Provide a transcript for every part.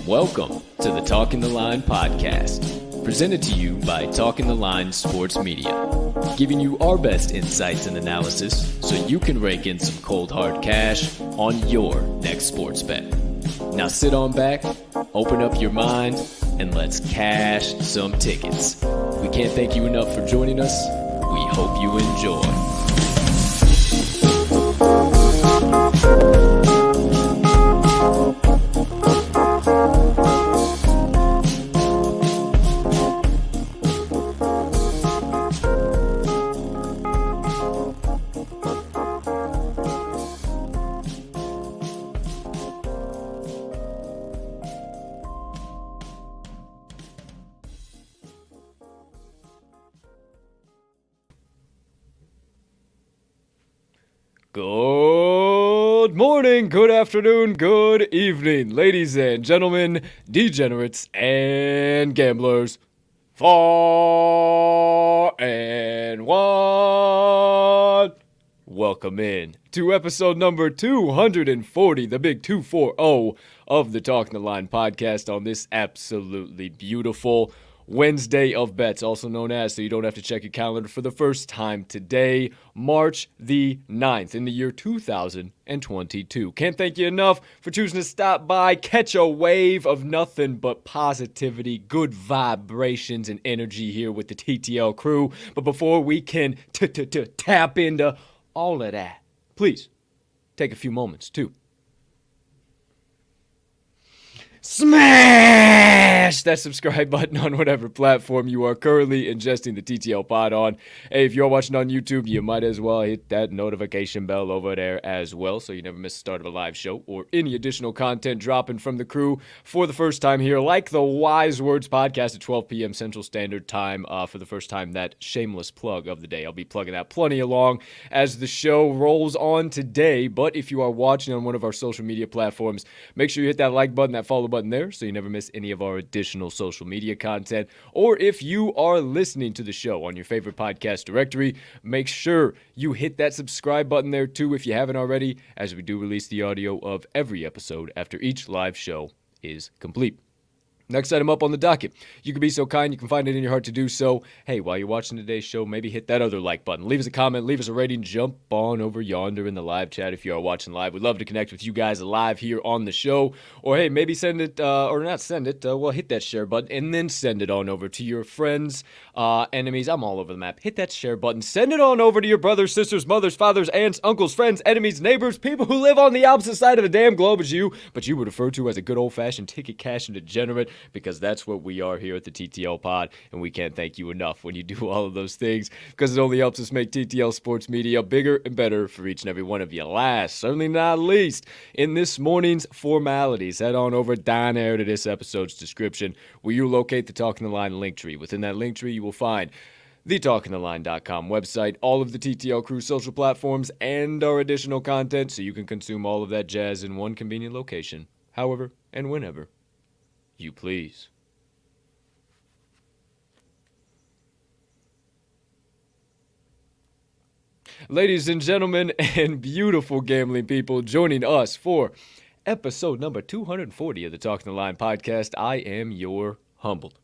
Welcome to the Talking the Line podcast, presented to you by Talking the Line Sports Media, giving you our best insights and analysis so you can rake in some cold hard cash on your next sports bet. Now sit on back, open up your mind, and let's cash some tickets. We can't thank you enough for joining us. We hope you enjoy. Good morning, good afternoon, good evening, ladies and gentlemen, degenerates and gamblers, far and wide. Welcome in to episode number 240, the big 240 of the Talking the Line podcast on this absolutely beautiful Wednesday of bets, also known as, so you don't have to check your calendar for the first time today, March the 9th in the year 2022. Can't thank you enough for choosing to stop by, catch a wave of nothing but positivity, good vibrations, and energy here with the TTL crew. But before we can tap into all of that, please take a few moments to smash that subscribe button on whatever platform you are currently ingesting the TTL pod on. Hey, if you're watching on YouTube, you might as well hit that notification bell over there as well so you never miss the start of a live show or any additional content dropping from the crew for the first time here, like the Wise Words podcast at 12 p.m. Central Standard Time for the first time, that shameless plug of the day. I'll be plugging that plenty along as the show rolls on today, but if you are watching on one of our social media platforms, make sure you hit that like button, that follow button there so you never miss any of our additional social media content. Or if you are listening to the show on your favorite podcast directory, make sure you hit that subscribe button there too if you haven't already, as we do release the audio of every episode after each live show is complete. Next item up on the docket. You can be so kind, you can find it in your heart to do so. Hey, while you're watching today's show, maybe hit that other like button. Leave us a comment, leave us a rating, jump on over yonder in the live chat if you are watching live. We'd love to connect with you guys live here on the show. Or hey, maybe send it, or not send it, well, hit that share button and then send it on over to your friends, enemies. I'm all over the map. Hit that share button. Send it on over to your brothers, sisters, mothers, fathers, aunts, uncles, friends, enemies, neighbors, people who live on the opposite side of the damn globe as you, but you would refer to as a good old-fashioned ticket cashing degenerate. because that's what we are here at the TTL Pod, and we can't thank you enough when you do all of those things, because it only helps us make TTL Sports Media bigger and better for each and every one of you. Last, certainly not least, in this morning's formalities, head on over down there to this episode's description, where you locate the Talking the Line link tree. Within that link tree, you will find the TalkingTheLine.com website, all of the TTL Crew social platforms, and our additional content, so you can consume all of that jazz in one convenient location, however and whenever you please. Ladies and gentlemen and beautiful gambling people, joining us for episode number 240 of the Talking the Line podcast, I am your humbled,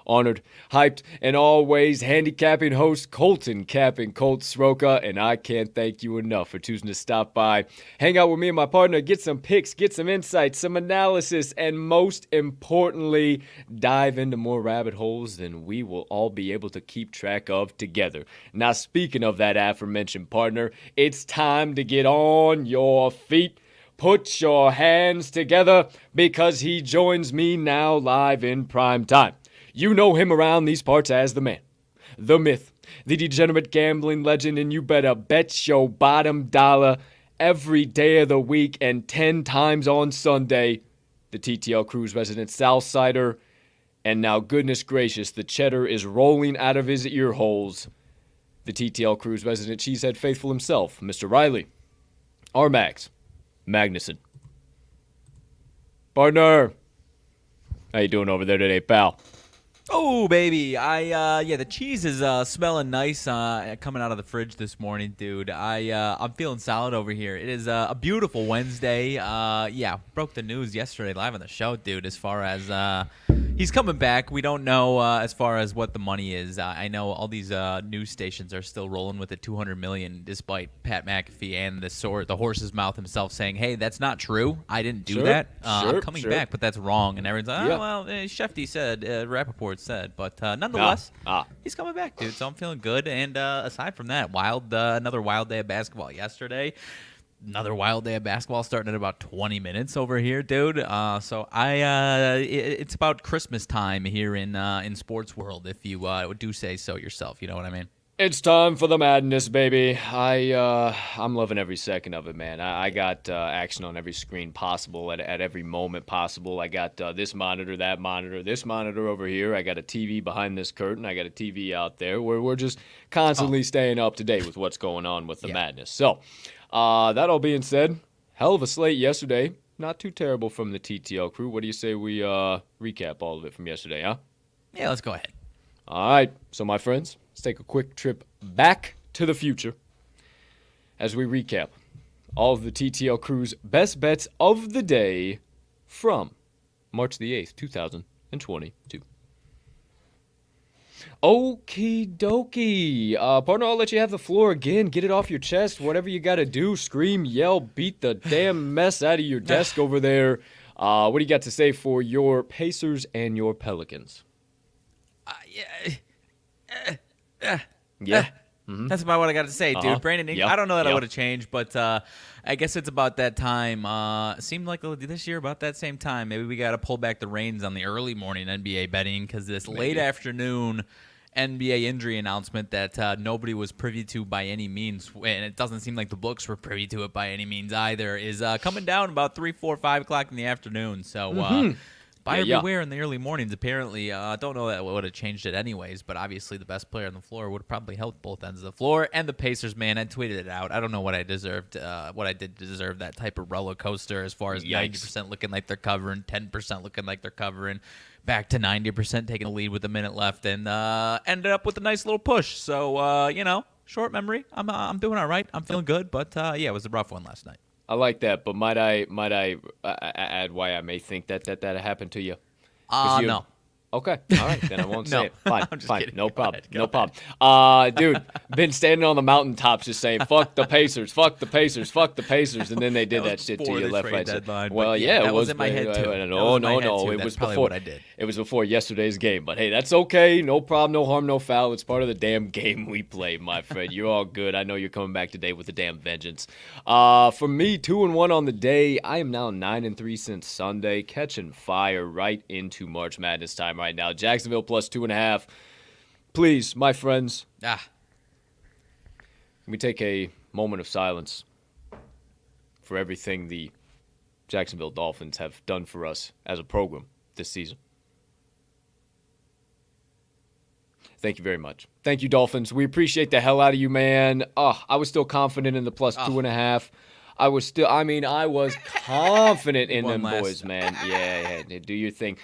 honored, hyped, and always handicapping host, Colton Capping Colt Sroka, and I can't thank you enough for choosing to stop by, hang out with me and my partner, get some picks, get some insights, some analysis, and most importantly, dive into more rabbit holes than we will all be able to keep track of together. Now, speaking of that aforementioned partner, it's time to get on your feet. Put your hands together, because he joins me now live in prime time. You know him around these parts as the man, the myth, the degenerate gambling legend, and you better bet your bottom dollar every day of the week and 10 times on Sunday, the TTL Crew's resident Southsider, and now, goodness gracious, the cheddar is rolling out of his ear holes, the TTL Crew's resident cheesehead faithful himself, Mr. Riley, RMags Magnuson. Partner, how you doing over there today, pal? Oh, baby. The cheese is smelling nice coming out of the fridge this morning, dude. I'm feeling solid over here. It is a beautiful Wednesday. Broke the news yesterday live on the show, dude, as far as he's coming back. We don't know as far as what the money is. I know all these news stations are still rolling with the $200 million, despite Pat McAfee and the horse's mouth himself saying, hey, that's not true. I didn't do that. I'm coming back, but that's wrong. And everyone's like, Shefty said, Rappaport said, but nonetheless, he's coming back, dude. So I'm feeling good. And aside from that, another wild day of basketball yesterday. Another wild day of basketball starting in about 20 minutes over here, dude. It's about Christmas time here in sports world, if you do say so yourself. You know what I mean? It's time for the madness, baby. I'm loving every second of it, man. I got action on every screen possible at every moment possible. I got this monitor, that monitor, this monitor over here. I got a TV behind this curtain. I got a TV out there. We're just constantly staying up to date with what's going on with the madness. So, that all being said, hell of a slate yesterday. Not too terrible from the TTL Crew. What do you say we recap all of it from yesterday, huh? Yeah, let's go ahead. All right. So, my friends, let's take a quick trip back to the future as we recap all of the TTL Crew's best bets of the day from March the 8th, 2022. Okie dokie. Partner, I'll let you have the floor again. Get it off your chest. Whatever you got to do. Scream, yell, beat the damn mess out of your desk over there. What do you got to say for your Pacers and your Pelicans? That's about what I got to say, dude. Brandon Ingram, I don't know that I would have changed, but I guess it's about that time. It seemed like this year, about that same time, maybe we got to pull back the reins on the early morning NBA betting, because this late afternoon NBA injury announcement that nobody was privy to by any means, and it doesn't seem like the books were privy to it by any means either, is coming down about 3, 4, 5 o'clock in the afternoon. So buyer beware in the early mornings, apparently. Don't know that would have changed it anyways, but obviously the best player on the floor would have probably helped both ends of the floor. And the Pacers, man, I tweeted it out. I don't know what I deserved, what I did deserve, that type of roller coaster as far as 90% looking like they're covering, 10% looking like they're covering, back to 90% taking the lead with a minute left, and ended up with a nice little push. So, short memory. I'm doing all right. I'm feeling good, but it was a rough one last night. I like that, but might I add why I may think that happened to you? No. Okay. All right. Then I won't say it. Fine. Fine. Kidding. No problem. Go No ahead. problem. Dude, been standing on the mountaintops just saying, fuck the Pacers, fuck the Pacers, fuck the Pacers. And then they did that shit to before you the left, trade right. deadline, Well, but yeah, that it was in my head, too. No. It That's was probably before what I did. It was before yesterday's game. But hey, that's okay. No problem. No harm, no foul. It's part of the damn game we play, my friend. You're all good. I know you're coming back today with the damn vengeance. For me, 2-1 on the day. I am now 9-3 since Sunday, catching fire right into March Madness time right now. Jacksonville plus 2.5. Please, my friends, can we take a moment of silence for everything the Jacksonville Dolphins have done for us as a program this season? Thank you very much. Thank you, Dolphins. We appreciate the hell out of you, man. I was still confident in the plus 2.5. I was confident in them boys, man. Yeah, do your thing.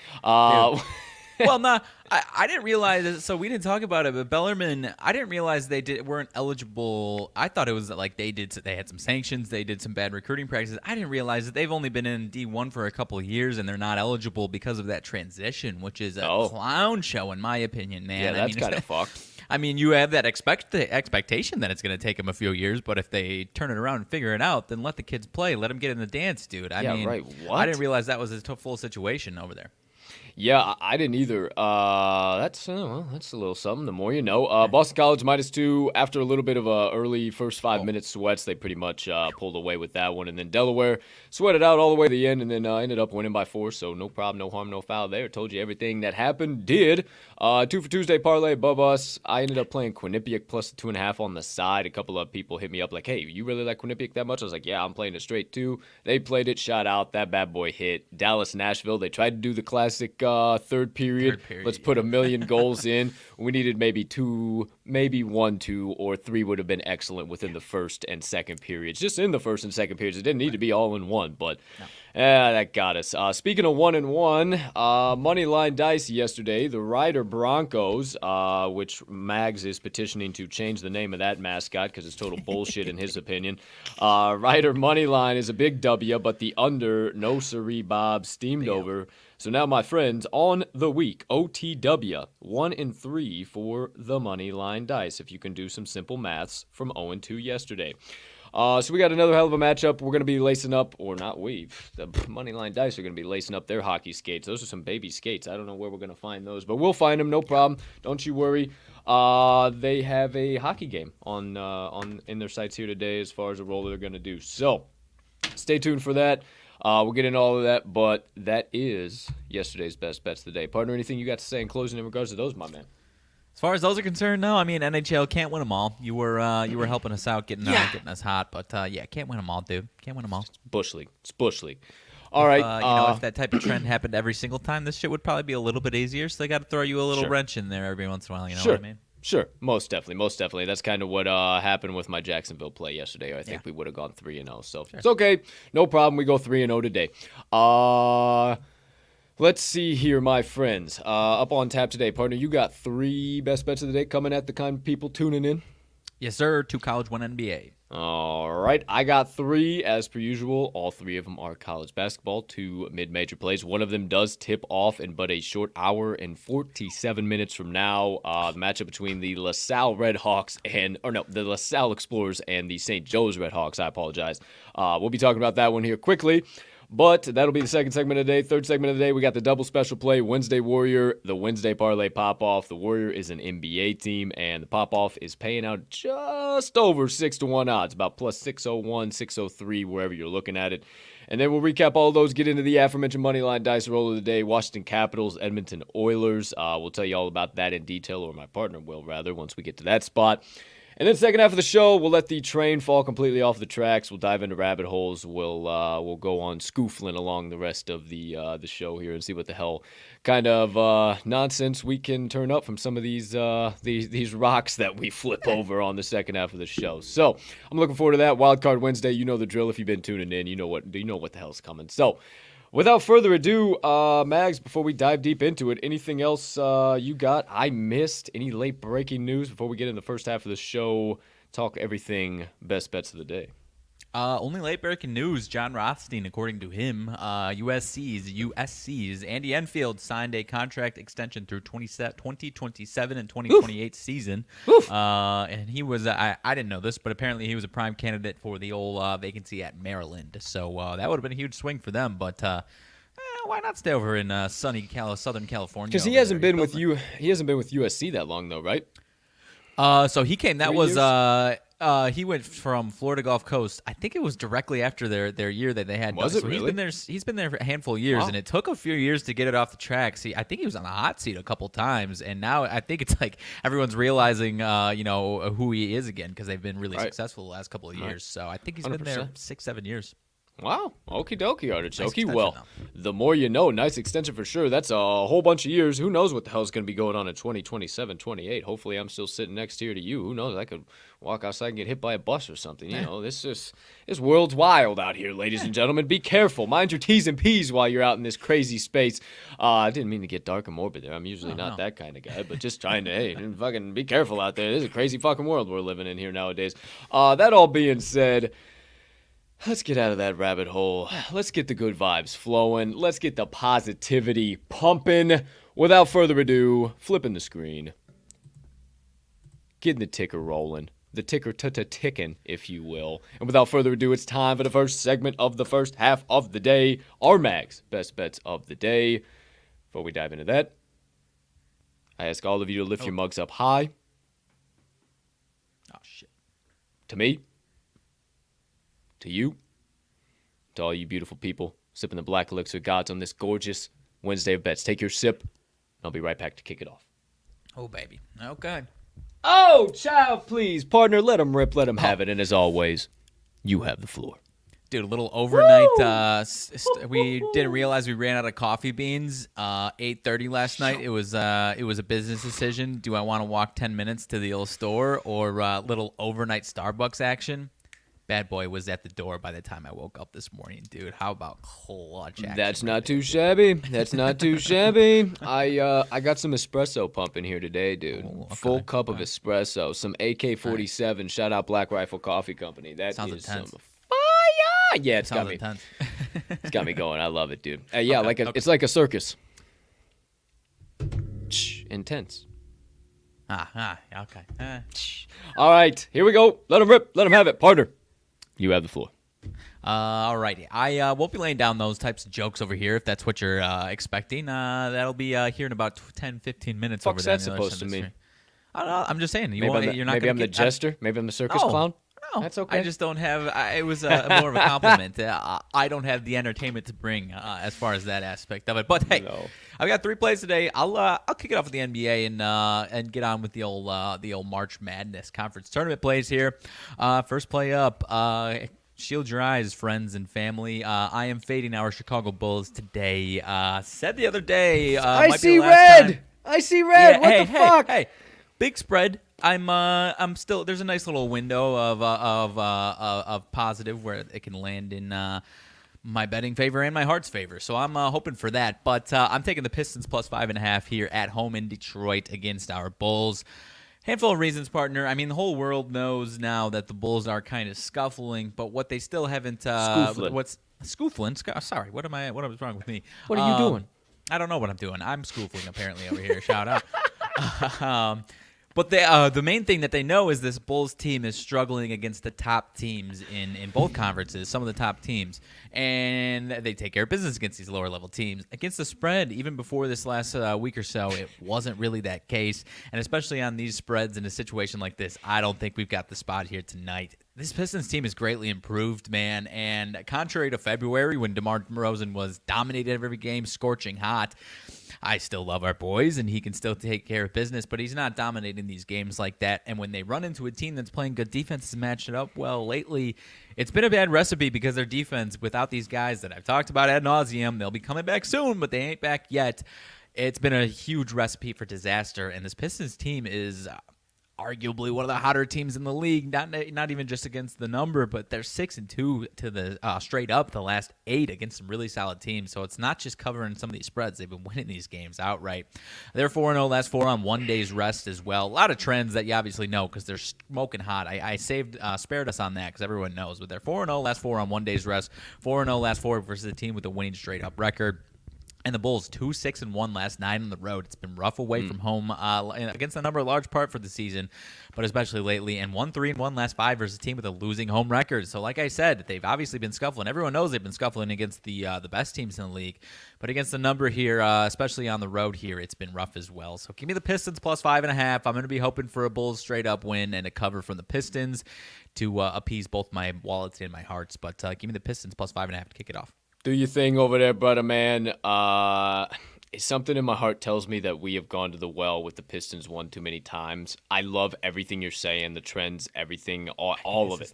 Well, no, I didn't realize. So we didn't talk about it, but Bellarmine, I didn't realize they weren't eligible. I thought it was like they had some sanctions, they did some bad recruiting practices. I didn't realize that they've only been in D1 for a couple of years and they're not eligible because of that transition, which is a clown show in my opinion, man. Yeah, that's kind of fucked. I mean, you have that expectation that it's going to take them a few years, but if they turn it around and figure it out, then let the kids play, let them get in the dance, dude. I mean, right. What? I didn't realize that was a full situation over there. Yeah, I didn't either. That's a little something. The more you know. Boston College -2 after a little bit of a early first 5 minutes sweats. They pretty much pulled away with that one, and then Delaware sweated out all the way to the end, and then ended up winning by 4. So no problem, no harm, no foul there. Told you everything that happened did. 2 for Tuesday parlay above us. I ended up playing Quinnipiac plus 2.5 on the side. A couple of people hit me up like, "Hey, you really like Quinnipiac that much?" I was like, "Yeah, I'm playing it straight too." They played it, shot out. That bad boy hit. Dallas, Nashville. They tried to do the classic third period. Let's put a million goals in. We needed maybe 2, maybe 1, 2, or 3 would have been excellent within the first and second periods. Just in the first and second periods. It didn't need to be all in one, but that got us. Speaking of 1-1, Moneyline Dice yesterday, the Rider Broncos, which Mags is petitioning to change the name of that mascot because it's total bullshit in his opinion. Rider Moneyline is a big W, but the under, no siree Bob, steamed over. So now, my friends, on the week, OTW, 1-3 for the Moneyline Dice, if you can do some simple maths from 0-2 yesterday. So we got another hell of a matchup. We're going to be lacing up, or not we, the Moneyline Dice are going to be lacing up their hockey skates. Those are some baby skates. I don't know where we're going to find those, but we'll find them, no problem. Don't you worry. They have a hockey game on in their sites here today as far as a role they're going to do. So stay tuned for that. We'll get into all of that, but that is yesterday's best bets of the day. Partner, anything you got to say in closing in regards to those, my man? As far as those are concerned, no. I mean, NHL can't win them all. You were helping us out, getting us hot, but can't win them all, dude. Can't win them all. It's Bush League. It's Bush League. All right. If that type of trend happened every single time, this shit would probably be a little bit easier. So they got to throw you a little wrench in there every once in a while. You know what I mean? Sure, most definitely. That's kind of what happened with my Jacksonville play yesterday. I think we would have gone 3-0. So It's okay, no problem. We go 3-0 today. Let's see here, my friends. Up on tap today, partner. You got 3 best bets of the day coming at the kind of people tuning in. Yes, sir. 2 college, 1 NBA. All right, I got 3 as per usual. All 3 of them are college basketball, 2 mid-major plays. One of them does tip off in but a short hour and 47 minutes from now. The matchup between the LaSalle Redhawks the LaSalle Explorers and the St. Joe's Redhawks. I apologize. We'll be talking about that one here quickly. But that'll be the second segment of the day. Third segment of the day, we got the double special play, Wednesday Warrior, the Wednesday Parlay Pop-Off. The Warrior is an NBA team, and the Pop-Off is paying out just over 6-1 odds, about plus 601, 603, wherever you're looking at it. And then we'll recap all those, get into the aforementioned Moneyline Dice roll of the day, Washington Capitals, Edmonton Oilers. We'll tell you all about that in detail, or my partner will, rather, once we get to that spot. And then second half of the show, we'll let the train fall completely off the tracks. We'll dive into rabbit holes. We'll go on scoofling along the rest of the show here and see what the hell kind of nonsense we can turn up from some of these rocks that we flip over on the second half of the show. So I'm looking forward to that. Wildcard Wednesday, you know the drill. If you've been tuning in, you know what the hell's coming. So without further ado, Mags, before we dive deep into it, anything else you got I missed? Any late breaking news before we get in the first half of the show? Talk everything best bets of the day. Only late breaking news. John Rothstein, according to him, USC's Andy Enfield signed a contract extension through 2027 and 2028 season. And he was, I didn't know this, but apparently he was a prime candidate for the old vacancy at Maryland. So that would have been a huge swing for them. But why not stay over in sunny Southern California? Because he hasn't been with USC that long, though, right? So he came. That 3 was years? He went from Florida Gulf Coast. I think it was directly after their year that they had. Was it really? He's been there for a handful of years, and it took a few years to get it off the track. See, I think he was on the hot seat a couple times, and now I think it's like everyone's realizing, who he is again because they've been really successful the last couple of years. So I think he's 100%. Been there 6-7 years. Wow. Okie dokie, Artichoke. Nice Well, the more you know. Nice extension for sure. That's a whole bunch of years. Who knows what the hell's going to be going on in 2027, 28. Hopefully I'm still sitting next here to you. Who knows? I could walk outside and get hit by a bus or something. You know, this world's wild out here, ladies and gentlemen. Be careful. Mind your T's and P's while you're out in this crazy space. I didn't mean to get dark and morbid there. I'm usually not that kind of guy, but just trying to, fucking be careful out there. This is a crazy fucking world we're living in here nowadays. That all being said, let's get out of that rabbit hole. Let's get the good vibes flowing. Let's get the positivity pumping. Without further ado, flipping the screen. Getting the ticker rolling. The ticker ticking, if you will. And without further ado, it's time for the first segment of the first half of the day. RMags Best Bets of the Day. Before we dive into that, I ask all of you to lift your mugs up high. Oh, shit. To me. To you, to all you beautiful people sipping the black elixir gods on this gorgeous Wednesday of bets. Take your sip, and I'll be right back to kick it off. Oh, baby. Okay. Oh, child, please. Partner, let him rip, let him have it. And as always, you have the floor. Dude, a little overnight. We didn't realize we ran out of coffee beans. 8:30 last night. It was a business decision. Do I want to walk 10 minutes to the old store or little overnight Starbucks action? Bad boy was at the door by the time I woke up this morning, dude. How about clutch action? That's not too shabby. That's not too shabby. I got some espresso pumping here today, dude. Oh, okay. Full cup of espresso. Some AK-47. Right. Shout out Black Rifle Coffee Company. That sounds is intense. Some fire. Yeah, it's got me. Intense. It's got me going. I love it, dude. Yeah, okay, it's like a circus. Intense. Okay. All right, here we go. Let him rip. Let him have it, partner. You have the floor. All righty. I won't be laying down those types of jokes over here if that's what you're expecting. That'll be here in about 10, 15 minutes. What's over that supposed to mean? I don't know. I'm just saying. Maybe I'm the jester. Maybe I'm the circus clown. No, that's okay. I just don't have. It was more of a compliment. I don't have the entertainment to bring as far as that aspect of it. But hey, I've got 3 plays today. I'll kick it off with the NBA and get on with the old March Madness conference tournament plays here. First play up. Shield your eyes, friends and family. I am fading our Chicago Bulls today. Said the other day. I see red. I see red. Yeah, what the fuck? Hey, big spread. I'm still. There's a nice little window of positive where it can land in my betting favor and my heart's favor. So I'm hoping for that. But I'm taking the Pistons plus 5.5 here at home in Detroit against our Bulls. Handful of reasons, partner. I mean, the whole world knows now that the Bulls are kind of scuffling, but what they still haven't. Scoofling? Sorry, what was wrong with me? What are you doing? I don't know what I'm doing. I'm scoofling apparently over here. Shout out. But the main thing that they know is this Bulls team is struggling against the top teams in both conferences, some of the top teams. And they take care of business against these lower-level teams. Against the spread, even before this last week or so, it wasn't really that case. And especially on these spreads in a situation like this, I don't think we've got the spot here tonight. This Pistons team is greatly improved, man. And contrary to February when DeMar DeRozan was dominated every game, scorching hot, I still love our boys, and he can still take care of business, but he's not dominating these games like that. And when they run into a team that's playing good defense and match it up well lately, it's been a bad recipe because their defense, without these guys that I've talked about ad nauseum, they'll be coming back soon, but they ain't back yet. It's been a huge recipe for disaster, and this Pistons team is arguably one of the hotter teams in the league. Not even just against the number, but they're 6-2 to the straight up the last 8 against some really solid teams. So it's not just covering some of these spreads; they've been winning these games outright. They're 4-0 last 4 on 1 day's rest as well. A lot of trends that you obviously know because they're smoking hot. I spared us on that because everyone knows, but they're 4-0 last 4 on 1 day's rest. 4-0 last 4 versus a team with a winning straight up record. And the Bulls 2-6-1 last 9 on the road. It's been rough away from home against the number, a large part for the season, but especially lately. And 1-3-1 last 5 versus a team with a losing home record. So, like I said, they've obviously been scuffling. Everyone knows they've been scuffling against the best teams in the league, but against the number here, especially on the road here, it's been rough as well. So, give me the Pistons plus 5.5. I'm going to be hoping for a Bulls straight up win and a cover from the Pistons to appease both my wallets and my hearts. But give me the Pistons plus 5.5 to kick it off. Do your thing over there, brother, man. Something in my heart tells me that we have gone to the well with the Pistons one too many times. I love everything you're saying, the trends, everything, all of it.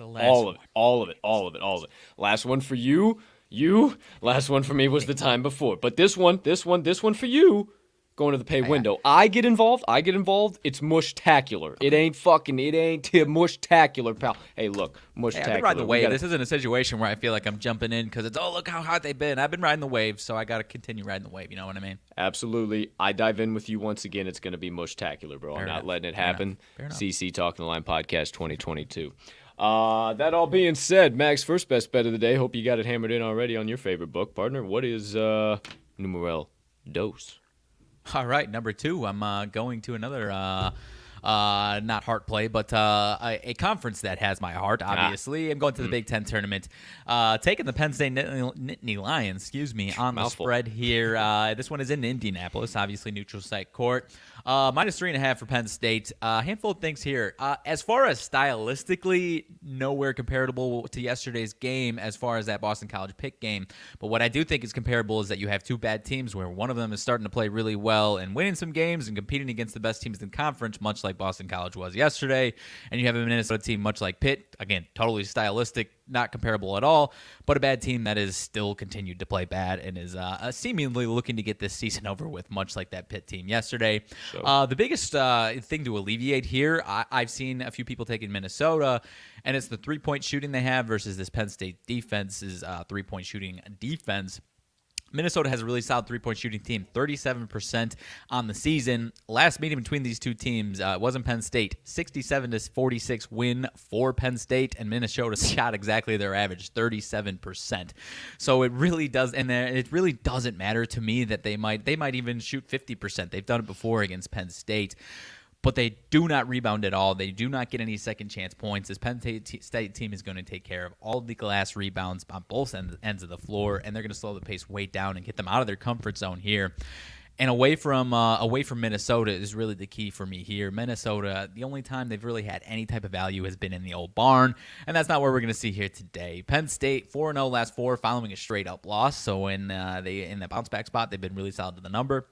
Last one for you. Last one for me was the time before. But this one for you. Going to the pay window. I get involved. It's mush-tacular. It ain't mush-tacular, pal. Hey, look, mush-tacular. I've been riding the wave. This isn't a situation where I feel like I'm jumping in because it's, look how hot they've been. I've been riding the wave, so I got to continue riding the wave. You know what I mean? Absolutely. I dive in with you once again. It's going to be mush-tacular, bro. I'm not letting it happen. Fair enough. CC Talking the Line Podcast 2022. That all being said, Max, first best bet of the day. Hope you got it hammered in already on your favorite book, partner. What is numero dos? All right, number 2. I'm going to another not heart play, but a conference that has my heart, obviously. I'm going to the Big Ten tournament. Taking the Penn State Nittany Lions, on the spread here. This one is in Indianapolis, obviously neutral site court. Minus 3.5 for Penn State. A handful of things here. As far as stylistically, nowhere comparable to yesterday's game as far as that Boston College pick game. But what I do think is comparable is that you have two bad teams where one of them is starting to play really well and winning some games and competing against the best teams in the conference, much like Boston College was yesterday. And you have a Minnesota team much like Pitt. Again, totally stylistic, not comparable at all, but a bad team that is still continued to play bad and is seemingly looking to get this season over with, much like that Pitt team yesterday. So. The biggest thing to alleviate here, I've seen a few people taking Minnesota, and it's the three-point shooting they have versus this Penn State defense's three-point shooting defense. Minnesota has a really solid three-point shooting team, 37% on the season. Last meeting between these two teams wasn't Penn State, 67-46 win for Penn State, and Minnesota shot exactly their average, 37%. So it really does, and it really doesn't matter to me that they might even shoot 50%. They've done it before against Penn State. But they do not rebound at all. They do not get any second chance points. This Penn State team is going to take care of all of the glass rebounds on both ends of the floor, and they're going to slow the pace way down and get them out of their comfort zone here. And away from Minnesota is really the key for me here. Minnesota, the only time they've really had any type of value has been in the old barn, and that's not what we're going to see here today. Penn State 4-0 last 4 following a straight-up loss, so in the bounce-back spot, they've been really solid to the number.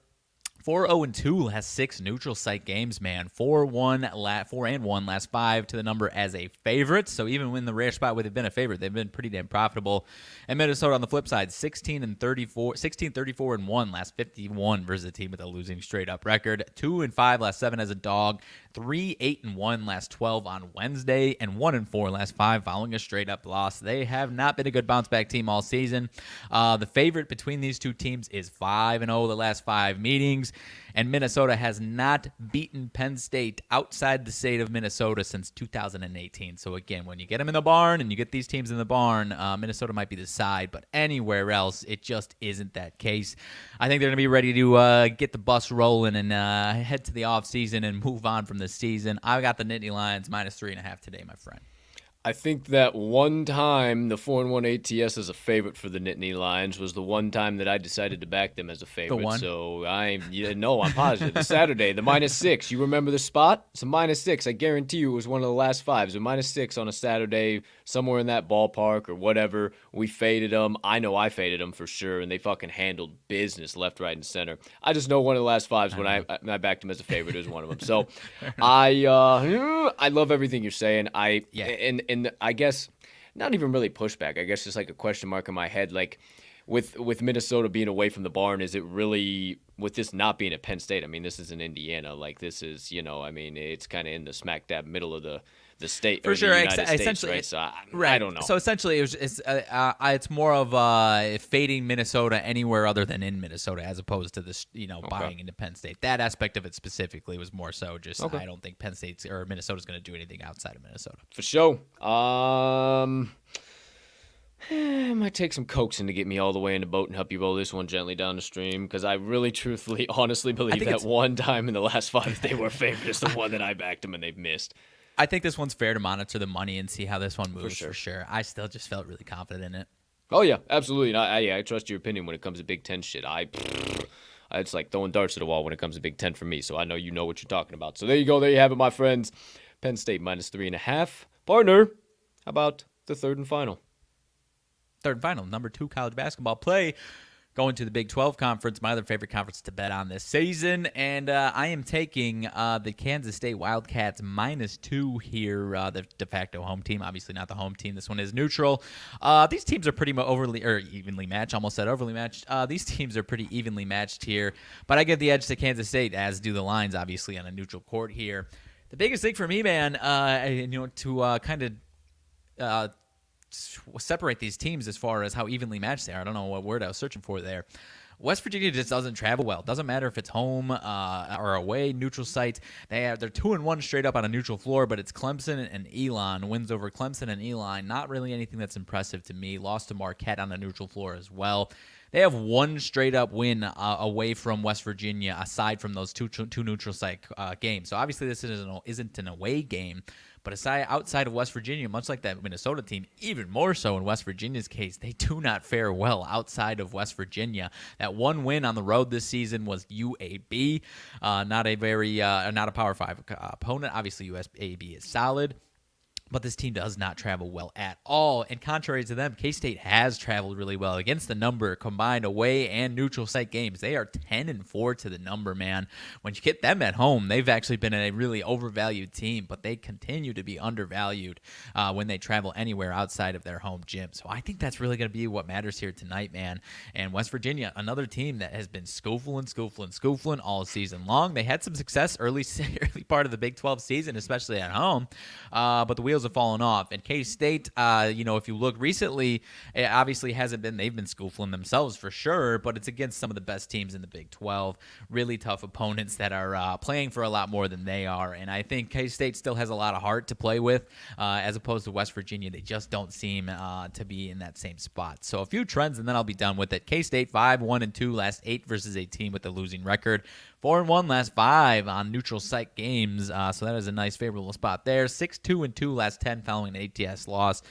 4-0-2 last 6 neutral site games, man. 4-1 last 5 to the number as a favorite. So even when the rare spot where they've been a favorite, they've been pretty damn profitable. And Minnesota on the flip side, 16-34-1 last 51 versus a team with a losing straight up record. 2-5 last 7 as a dog. 3-8-1 last 12 on Wednesday, and 1-4 last 5 following a straight up loss. They have not been a good bounce back team all season. The favorite between these two teams is 5-0 the last 5 meetings. And Minnesota has not beaten Penn State outside the state of Minnesota since 2018. So, again, when you get them in the barn and you get these teams in the barn, Minnesota might be the side. But anywhere else, it just isn't that case. I think they're going to be ready to get the bus rolling and head to the offseason and move on from this season. I got the Nittany Lions minus 3.5 today, my friend. I think that one time the 4-1 ATS as a favorite for the Nittany Lions was the one time that I decided to back them as a favorite. The one? So I'm positive. The Saturday, the -6. You remember the spot? It's a -6. I guarantee you it was one of the last 5s. A -6 on a Saturday, somewhere in that ballpark or whatever. We faded them. I know I faded them for sure, and they fucking handled business left, right, and center. I just know one of the last 5s when I backed them as a favorite is one of them. So I love everything you're saying. And I guess not even really pushback. I guess just like a question mark in my head. Like with Minnesota being away from the barn, is it really, with this not being at Penn State? I mean, this is in Indiana. Like, this is, I mean, it's kind of in the smack dab middle of the state, for sure. The United States, essentially, right? So right. I don't know. So essentially, it's more of fading Minnesota anywhere other than in Minnesota, as opposed to this, buying into Penn State. That aspect of it specifically was more so just I don't think Penn State's or Minnesota's going to do anything outside of Minnesota. For sure. I might take some coaxing to get me all the way in the boat and help you roll this one gently down the stream, because I really, truthfully, honestly believe that one time in the last 5 they were favored is the one that I backed them and they've missed. I think this one's fair to monitor the money and see how this one moves for sure. I still just felt really confident in it. Oh, yeah, absolutely. And I trust your opinion when it comes to Big Ten shit. It's like throwing darts at the wall when it comes to Big Ten for me, so I know you know what you're talking about. So there you go. There you have it, my friends. Penn State -3.5. Partner, how about the third and final? Third and final, number 2 college basketball play. Going to the Big 12 Conference, my other favorite conference to bet on this season. And I am taking the Kansas State Wildcats -2 here, the de facto home team. Obviously not the home team. This one is neutral. These teams are pretty evenly matched. Almost said overly matched. These teams are pretty evenly matched here. But I give the edge to Kansas State, as do the lines, obviously, on a neutral court here. The biggest thing for me, man, to kind of separate these teams as far as how evenly matched they are. I don't know what word I was searching for there. West Virginia just doesn't travel well. Doesn't matter if it's home or away, neutral site. They're 2-1 straight up on a neutral floor, but it's Clemson and Elon. Wins over Clemson and Elon. Not really anything that's impressive to me. Lost to Marquette on a neutral floor as well. They have one straight up win away from West Virginia, aside from those two neutral site games. So obviously this isn't an away game. But outside of West Virginia, much like that Minnesota team, even more so in West Virginia's case, they do not fare well outside of West Virginia. That one win on the road this season was UAB, not a Power 5 opponent. Obviously, UAB is solid. But this team does not travel well at all. And contrary to them, K-State has traveled really well against the number, combined away and neutral site games. They are 10-4 to the number, man. When you get them at home, they've actually been a really overvalued team, but they continue to be undervalued when they travel anywhere outside of their home gym. So I think that's really going to be what matters here tonight, man. And West Virginia, another team that has been scoofling all season long. They had some success early part of the Big 12 season, especially at home, but the wheels have fallen off. And K-State, if you look recently, it obviously hasn't been, they've been scoofling themselves for sure, but it's against some of the best teams in the Big 12, really tough opponents that are playing for a lot more than they are. And I think K-State still has a lot of heart to play with, as opposed to West Virginia. They just don't seem to be in that same spot. So a few trends, and then I'll be done with it. K-State 5-1-2 last 8 versus a team with a losing record. 4-1 last 5 on neutral site games, so that is a nice favorable spot there. 6-2-2 last 10 following an ATS loss,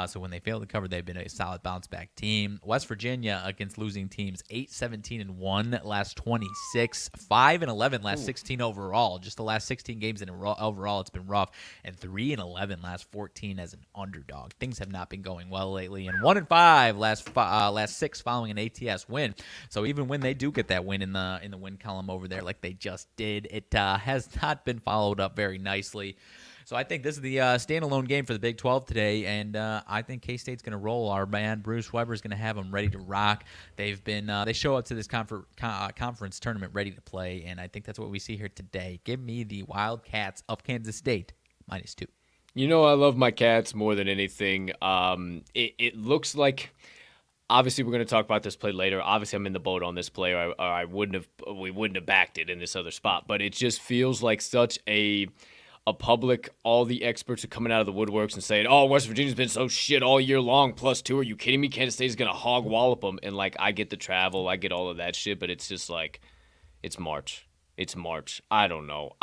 so when they fail to cover, they've been a solid bounce-back team. West Virginia against losing teams, 8-17-1 last 26, 5-11 last 16 overall. Just the last 16 games overall, it's been rough, and 3-11 last 14 as an underdog. Things have not been going well lately, and 1-5 last 6 following an ATS win. So even when they do get that win in the win column over there, like they just did, it has not been followed up very nicely. So I think this is the standalone game for the Big 12 today, and I think K-State's going to roll. Our man Bruce Weber's going to have them ready to rock. They've been they show up to this conference tournament ready to play, and I think that's what we see here today. Give me the Wildcats of Kansas State -2. You know I love my Cats more than anything. It looks like. Obviously, we're going to talk about this play later. Obviously, I'm in the boat on this play, or we wouldn't have backed it in this other spot. But it just feels like such a public, all the experts are coming out of the woodworks and saying, oh, West Virginia's been so shit all year long, +2. Are you kidding me? Kansas State is going to hog wallop them. And, I get the travel. I get all of that shit. But it's just it's March. It's March. I don't know.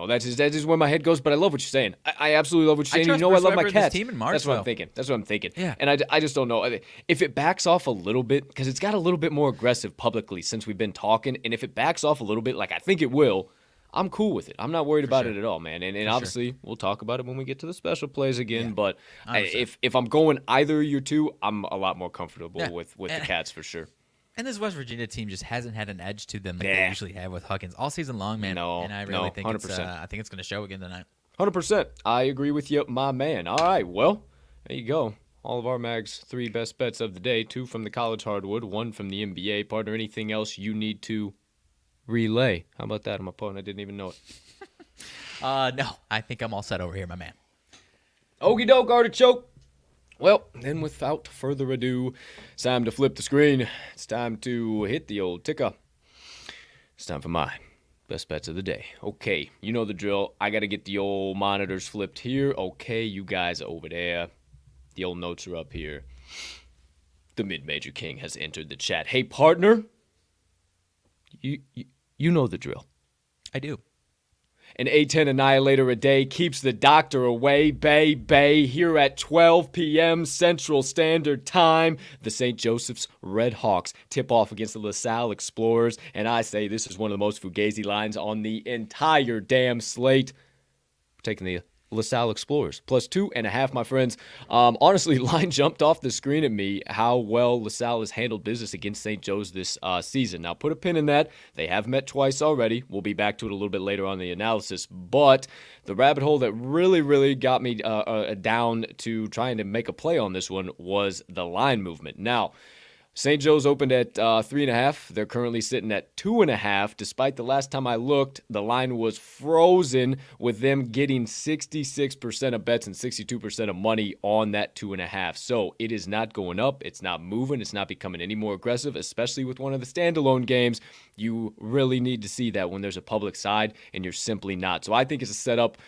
That's just where my head goes. But I love what you're saying. I absolutely love what you're saying. I love my Cats. Team in March, That's what I'm thinking. Yeah. And I just don't know if it backs off a little bit, because it's got a little bit more aggressive publicly since we've been talking. And if it backs off a little bit, like I think it will, I'm cool with it. I'm not worried about it at all, man. And obviously we'll talk about it when we get to the special plays again. Yeah. But if I'm going either of your two, I'm a lot more comfortable with the Cats for sure. And this West Virginia team just hasn't had an edge to them like they usually have with Huckins all season long, man. And I really think 100%. I think it's going to show again tonight. 100%. I agree with you, my man. All right, well, there you go. all of RMags' 3 best bets of the day, 2 from the college hardwood, 1 from the NBA. Partner, anything else you need to relay? How about that? I'm a opponent. I didn't even know it. No, I think I'm all set over here, my man. Okie doke, artichoke. Well, then without further ado, it's time to flip the screen. It's time to hit the old ticker. It's time for my best bets of the day. Okay, you know the drill. I got to get the old monitors flipped here. Okay, you guys over there. The old notes are up here. The Mid-Major King has entered the chat. Hey, partner. You know the drill. I do. An A10 Annihilator a day keeps the doctor away, bay, here at 12 p.m. Central Standard Time. The St. Joseph's Red Hawks tip off against the LaSalle Explorers, and I say this is one of the most fugazi lines on the entire damn slate. We're taking the LaSalle Explorers plus 2.5, my friends. Honestly, line jumped off the screen at me how well LaSalle has handled business against St. Joe's this season. Now, put a pin in that. They have met twice already. We'll be back to it a little bit later on in the analysis. But the rabbit hole that really got me down to trying to make a play on this one was the line movement. Now, St. Joe's opened at 3.5. They're currently sitting at 2.5. Despite the last time I looked, the line was frozen with them getting 66% of bets and 62% of money on that 2.5. So it is not going up. It's not moving. It's not becoming any more aggressive, especially with one of the standalone games. You really need to see that when there's a public side, and you're simply not. So I think it's a setup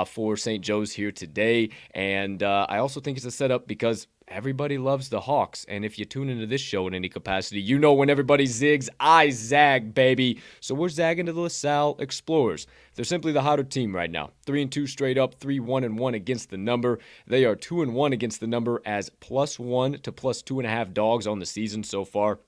for St. Joe's here today. And I also think it's a setup because everybody loves the Hawks, and if you tune into this show in any capacity, you know when everybody zigs, I zag, baby. So we're zagging to the LaSalle Explorers. They're simply the hotter team right now. 3-2 straight up, 3-1-1 against the number. They are 2-1 against the number as +1 to +2.5 dogs on the season so far.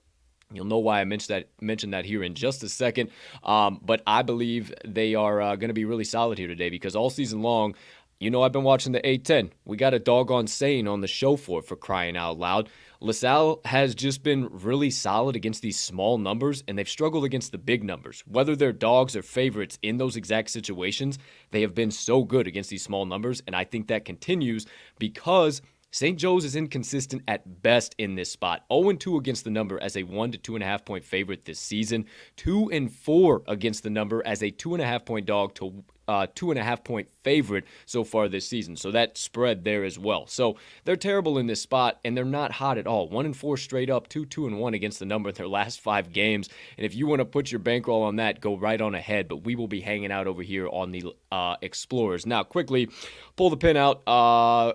You'll know why I mentioned that here in just a second. But I believe they are going to be really solid here today because all season long, you know I've been watching the A10. We got a doggone saying on the show for crying out loud. LaSalle has just been really solid against these small numbers, and they've struggled against the big numbers. Whether they're dogs or favorites in those exact situations, they have been so good against these small numbers, and I think that continues because St. Joe's is inconsistent at best in this spot. 0-2 against the number as a 1 to 2.5 point favorite this season. 2-4 against the number as a 2.5 point dog to 2.5 point favorite so far this season. So that spread there as well. So they're terrible in this spot, and they're not hot at all. 1-4 straight up, 2-1 against the number in their last 5 games. And if you want to put your bankroll on that, go right on ahead. But we will be hanging out over here on the Explorers. Now, quickly, pull the pin out. A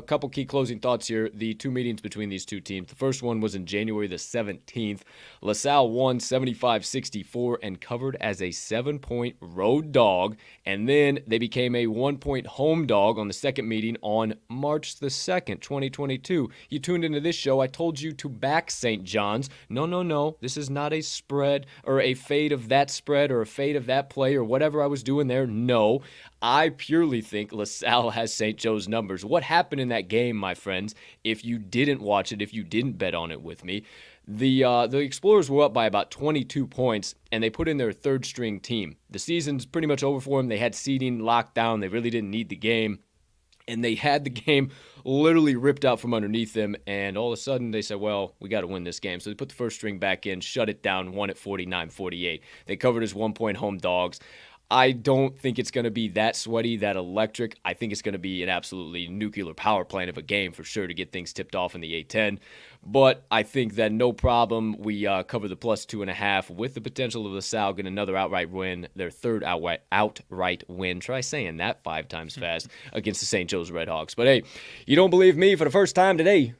couple key closing thoughts here. The 2 meetings between these 2 teams. The first one was in January the 17th. LaSalle won 75-64 and covered as a 7-point road dog. And then they became a 1-point home dog on the second meeting on March the 2nd, 2022. You tuned into this show. I told you to back St. John's. No. This is not a spread or a fade of that spread or a fade of that play or whatever I was doing there. No. I purely think LaSalle has St. Joe's numbers. What happened in that game, my friends, if you didn't watch it, if you didn't bet on it with me, the Explorers were up by about 22 points, and they put in their third-string team. The season's pretty much over for them. They had seeding locked down. They really didn't need the game, and they had the game literally ripped out from underneath them, and all of a sudden they said, well, we got to win this game. So they put the first string back in, shut it down, won at 49-48. They covered as 1-point home dogs. I don't think it's going to be that sweaty, that electric. I think it's going to be an absolutely nuclear power plant of a game for sure to get things tipped off in the A10. But I think that no problem. We cover the +2.5 with the potential of LaSalle getting another outright win, their third outright win. Try saying that 5 times fast against the St. Joe's Red Hawks. But hey, you don't believe me for the first time today.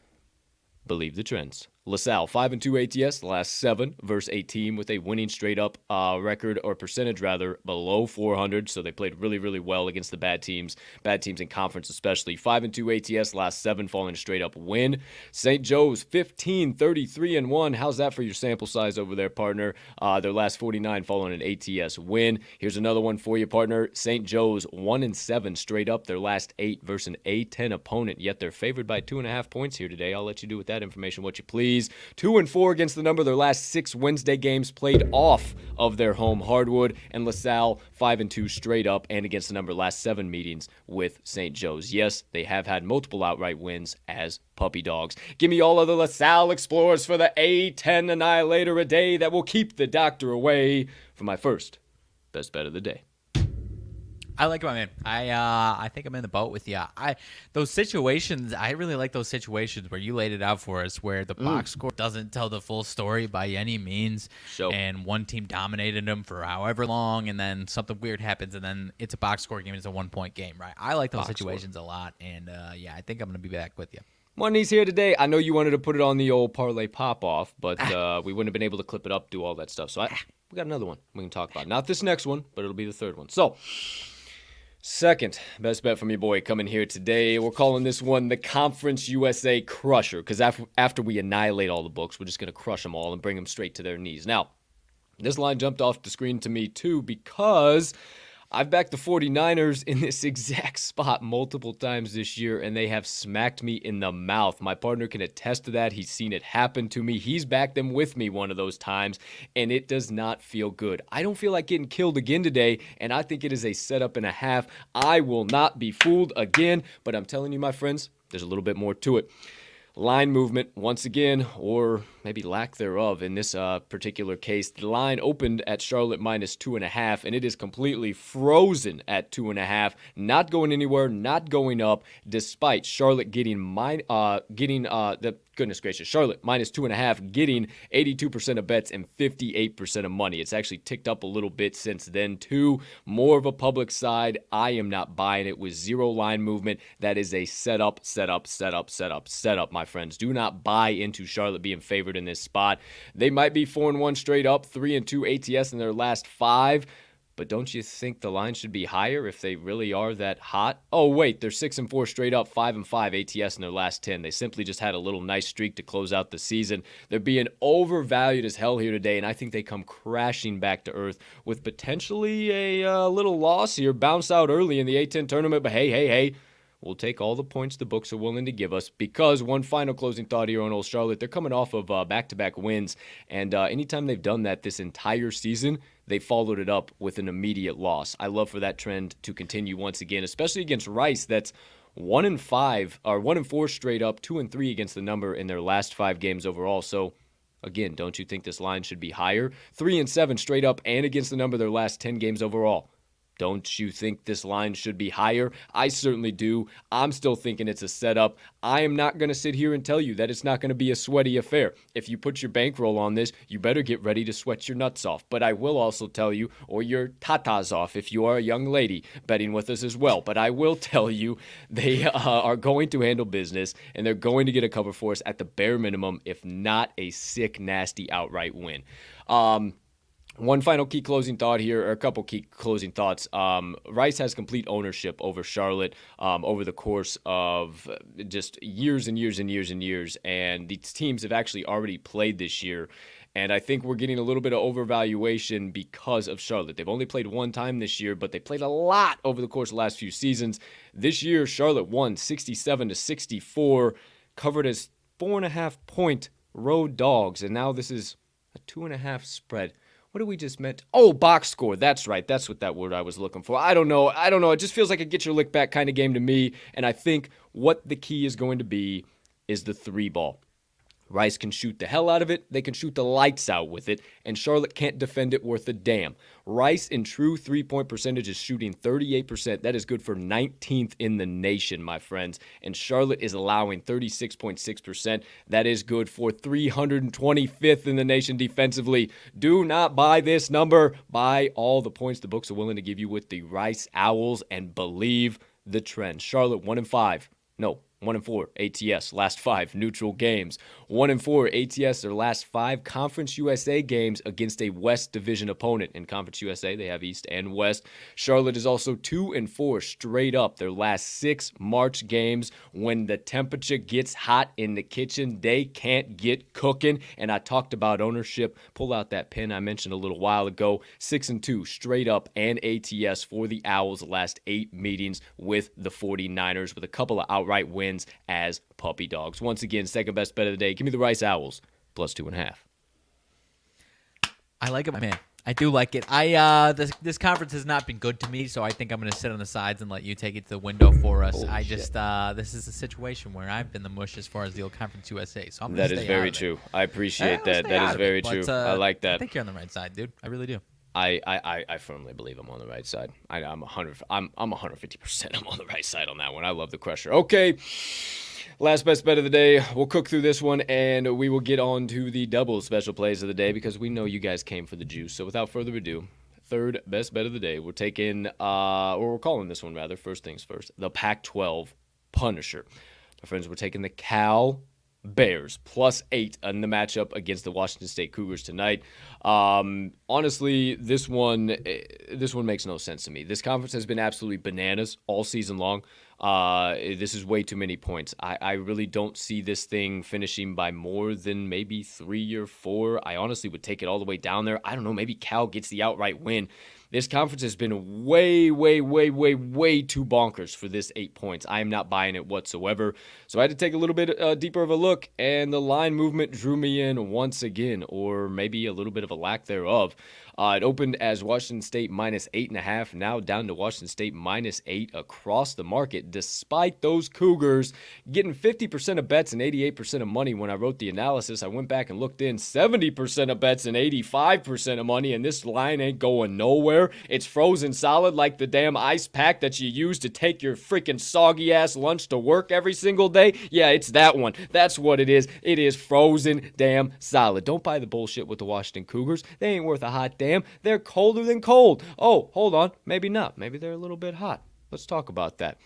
Believe the trends. LaSalle, 5-2 ATS, the last 7 versus a team with a winning straight-up record, or percentage rather, below 400. So they played really well against the bad teams in conference especially. 5-2 ATS, last 7 falling straight-up win. St. Joe's, 15-33-1. How's that for your sample size over there, partner? Their last 49 following an ATS win. Here's another one for you, partner. St. Joe's, 1-7 straight up, their last 8 versus an A10 opponent, yet they're favored by 2.5 points here today. I'll let you do with that information what you please. please. 2-4 against the number. Their last 6 Wednesday games played off of their home hardwood. And LaSalle 5-2 straight up and against the number last 7 meetings with St. Joe's. Yes, they have had multiple outright wins as puppy dogs. Give me all of the LaSalle Explorers for the A10 Annihilator a day that will keep the doctor away for my first best bet of the day. I like my man. I think I'm in the boat with you. Those situations, I really like those situations where you laid it out for us, where the box score doesn't tell the full story by any means, and one team dominated them for however long, and then something weird happens, and then it's a box score game. It's a 1-point game, right? I like those situations a lot, and I think I'm going to be back with you. Money's here today. I know you wanted to put it on the old parlay pop-off, but we wouldn't have been able to clip it up, do all that stuff. So we got another one we can talk about. Not this next one, but it'll be the third one. So, second best bet from your boy coming here today. We're calling this one the Conference USA Crusher, because after we annihilate all the books, we're just going to crush them all and bring them straight to their knees. Now, this line jumped off the screen to me, too, because I've backed the 49ers in this exact spot multiple times this year, and they have smacked me in the mouth. My partner can attest to that. He's seen it happen to me. He's backed them with me one of those times, and it does not feel good. I don't feel like getting killed again today, and I think it is a setup and a half. I will not be fooled again, but I'm telling you, my friends, there's a little bit more to it. Line movement, once again, or maybe lack thereof in this particular case. The line opened at Charlotte minus 2.5, and it is completely frozen at 2.5, not going anywhere, not going up, despite Charlotte getting Charlotte minus 2.5, getting 82% of bets and 58% of money. It's actually ticked up a little bit since then, too. More of a public side. I am not buying it with zero line movement. That is a setup, my friends. Do not buy into Charlotte being favored in this spot. They might be 4-1 straight up, 3-2 ATS in their last 5. But don't you think the line should be higher if they really are that hot? Oh, wait, they're 6-4 straight up, 5-5 ATS in their last 10. They simply just had a little nice streak to close out the season. They're being overvalued as hell here today, and I think they come crashing back to earth with potentially a little loss here. Bounce out early in the A10 tournament, but hey. We'll take all the points the books are willing to give us, because one final closing thought here on Old Charlotte. They're coming off of back-to-back wins, and anytime they've done that this entire season, they followed it up with an immediate loss. I love for that trend to continue once again, especially against Rice. That's 1-4 straight up, 2-3 against the number in their last 5 games overall. So, again, don't you think this line should be higher? 3-7 straight up and against the number their last 10 games overall. Don't you think this line should be higher? I certainly do. I'm still thinking it's a setup. I am not going to sit here and tell you that it's not going to be a sweaty affair. If you put your bankroll on this, you better get ready to sweat your nuts off. But I will also tell you, or your tatas off if you are a young lady betting with us as well. But I will tell you, they are going to handle business, and they're going to get a cover for us at the bare minimum, if not a sick, nasty outright win. One final key closing thought here, or a couple key closing thoughts. Rice has complete ownership over Charlotte over the course of just years and years, and these teams have actually already played this year. And I think we're getting a little bit of overvaluation because of Charlotte. They've only played one time this year, but they played a lot over the course of the last few seasons. This year, Charlotte won 67-64, covered as 4.5-point road dogs, and now this is a 2.5 spread. What did we just meant? Oh, box score. That's right. That's what that word I was looking for. I don't know. It just feels like a get your lick back kind of game to me. And I think what the key is going to be is the 3 ball. Rice can shoot the hell out of it. They can shoot the lights out with it. And Charlotte can't defend it worth a damn. Rice in true 3-point percentage is shooting 38%. That is good for 19th in the nation, my friends. And Charlotte is allowing 36.6%. That is good for 325th in the nation defensively. Do not buy this number. Buy all the points the books are willing to give you with the Rice Owls and believe the trend. Charlotte 1-4 ATS, last 5 neutral games. 1-4 ATS, their last 5 Conference USA games against a West Division opponent. In Conference USA, they have East and West. Charlotte is also 2-4 straight up. Their last 6 March games. When the temperature gets hot in the kitchen, they can't get cooking. And I talked about ownership. Pull out that pin I mentioned a little while ago. 6-2 straight up and ATS for the Owls the last 8 meetings with the 49ers, with a couple of outright wins wins as puppy dogs. Once again, second best bet of the day. Give me the Rice Owls plus 2.5. I like it, my man. I do like it. This conference has not been good to me, so I think I'm going to sit on the sides and let you take it to the window for us. Holy shit. This is a situation where I've been the mush as far as the old Conference USA, so I'm going to That stay is very out of true. I appreciate that. That is very true. I like that. I think you're on the right side, dude. I really do. I firmly believe I'm on the right side. I'm 150%. I'm on the right side on that one. I love the Crusher. Okay. Last best bet of the day. We'll cook through this one, and we will get on to the double special plays of the day because we know you guys came for the juice. So without further ado, third best bet of the day. We're taking, or we're calling this one rather, first things first, the Pac-12 Punisher. My friends, we're taking the Cal Bears plus 8 in the matchup against the Washington State Cougars tonight. Honestly, this one makes no sense to me. This conference has been absolutely bananas all season long. This is way too many points. I really don't see this thing finishing by more than maybe 3 or 4. I honestly would take it all the way down there. I don't know. Maybe Cal gets the outright win. This conference has been way too bonkers for this 8 points. I am not buying it whatsoever. So I had to take a little bit deeper of a look, and the line movement drew me in once again, or maybe a little bit of a lack thereof. It opened as Washington State minus 8.5, now down to Washington State minus 8 across the market, despite those Cougars getting 50% of bets and 88% of money. When I wrote the analysis, I went back and looked in 70% of bets and 85% of money, and this line ain't going nowhere. It's frozen solid like the damn ice pack that you use to take your freaking soggy-ass lunch to work every single day. Yeah, it's that one. That's what it is. It is frozen damn solid. Don't buy the bullshit with the Washington Cougars. They ain't worth a hot damn. They're colder than cold. Oh, hold on. Maybe not. Maybe they're a little bit hot. Let's talk about that.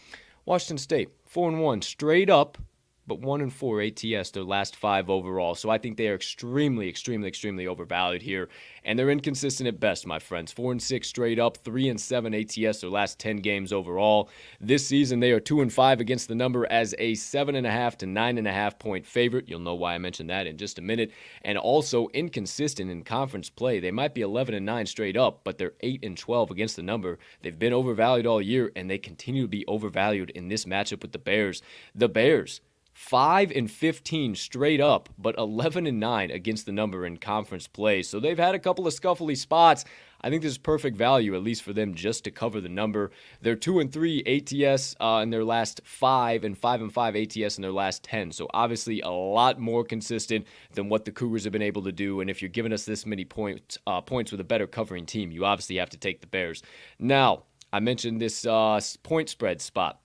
Washington State, 4-1 straight up, but 1-4 ATS, their last 5 overall. So I think they are extremely overvalued here. And they're inconsistent at best, my friends. 4-6 straight up, 3-7 ATS, their last 10 games overall. This season, they are 2-5 against the number as a 7.5 to 9.5 point favorite. You'll know why I mentioned that in just a minute. And also inconsistent in conference play. They might be 11-9 straight up, but they're 8-12 against the number. They've been overvalued all year, and they continue to be overvalued in this matchup with the Bears. The Bears, 5-15 straight up, but 11-9 against the number in conference play. So they've had a couple of scuffly spots. I think this is perfect value, at least for them, just to cover the number. They're 2-3 ATS in their last 5, and 5-5 ATS in their last 10. So obviously a lot more consistent than what the Cougars have been able to do. And if you're giving us this many points with a better covering team, you obviously have to take the Bears. Now, I mentioned this point spread spot.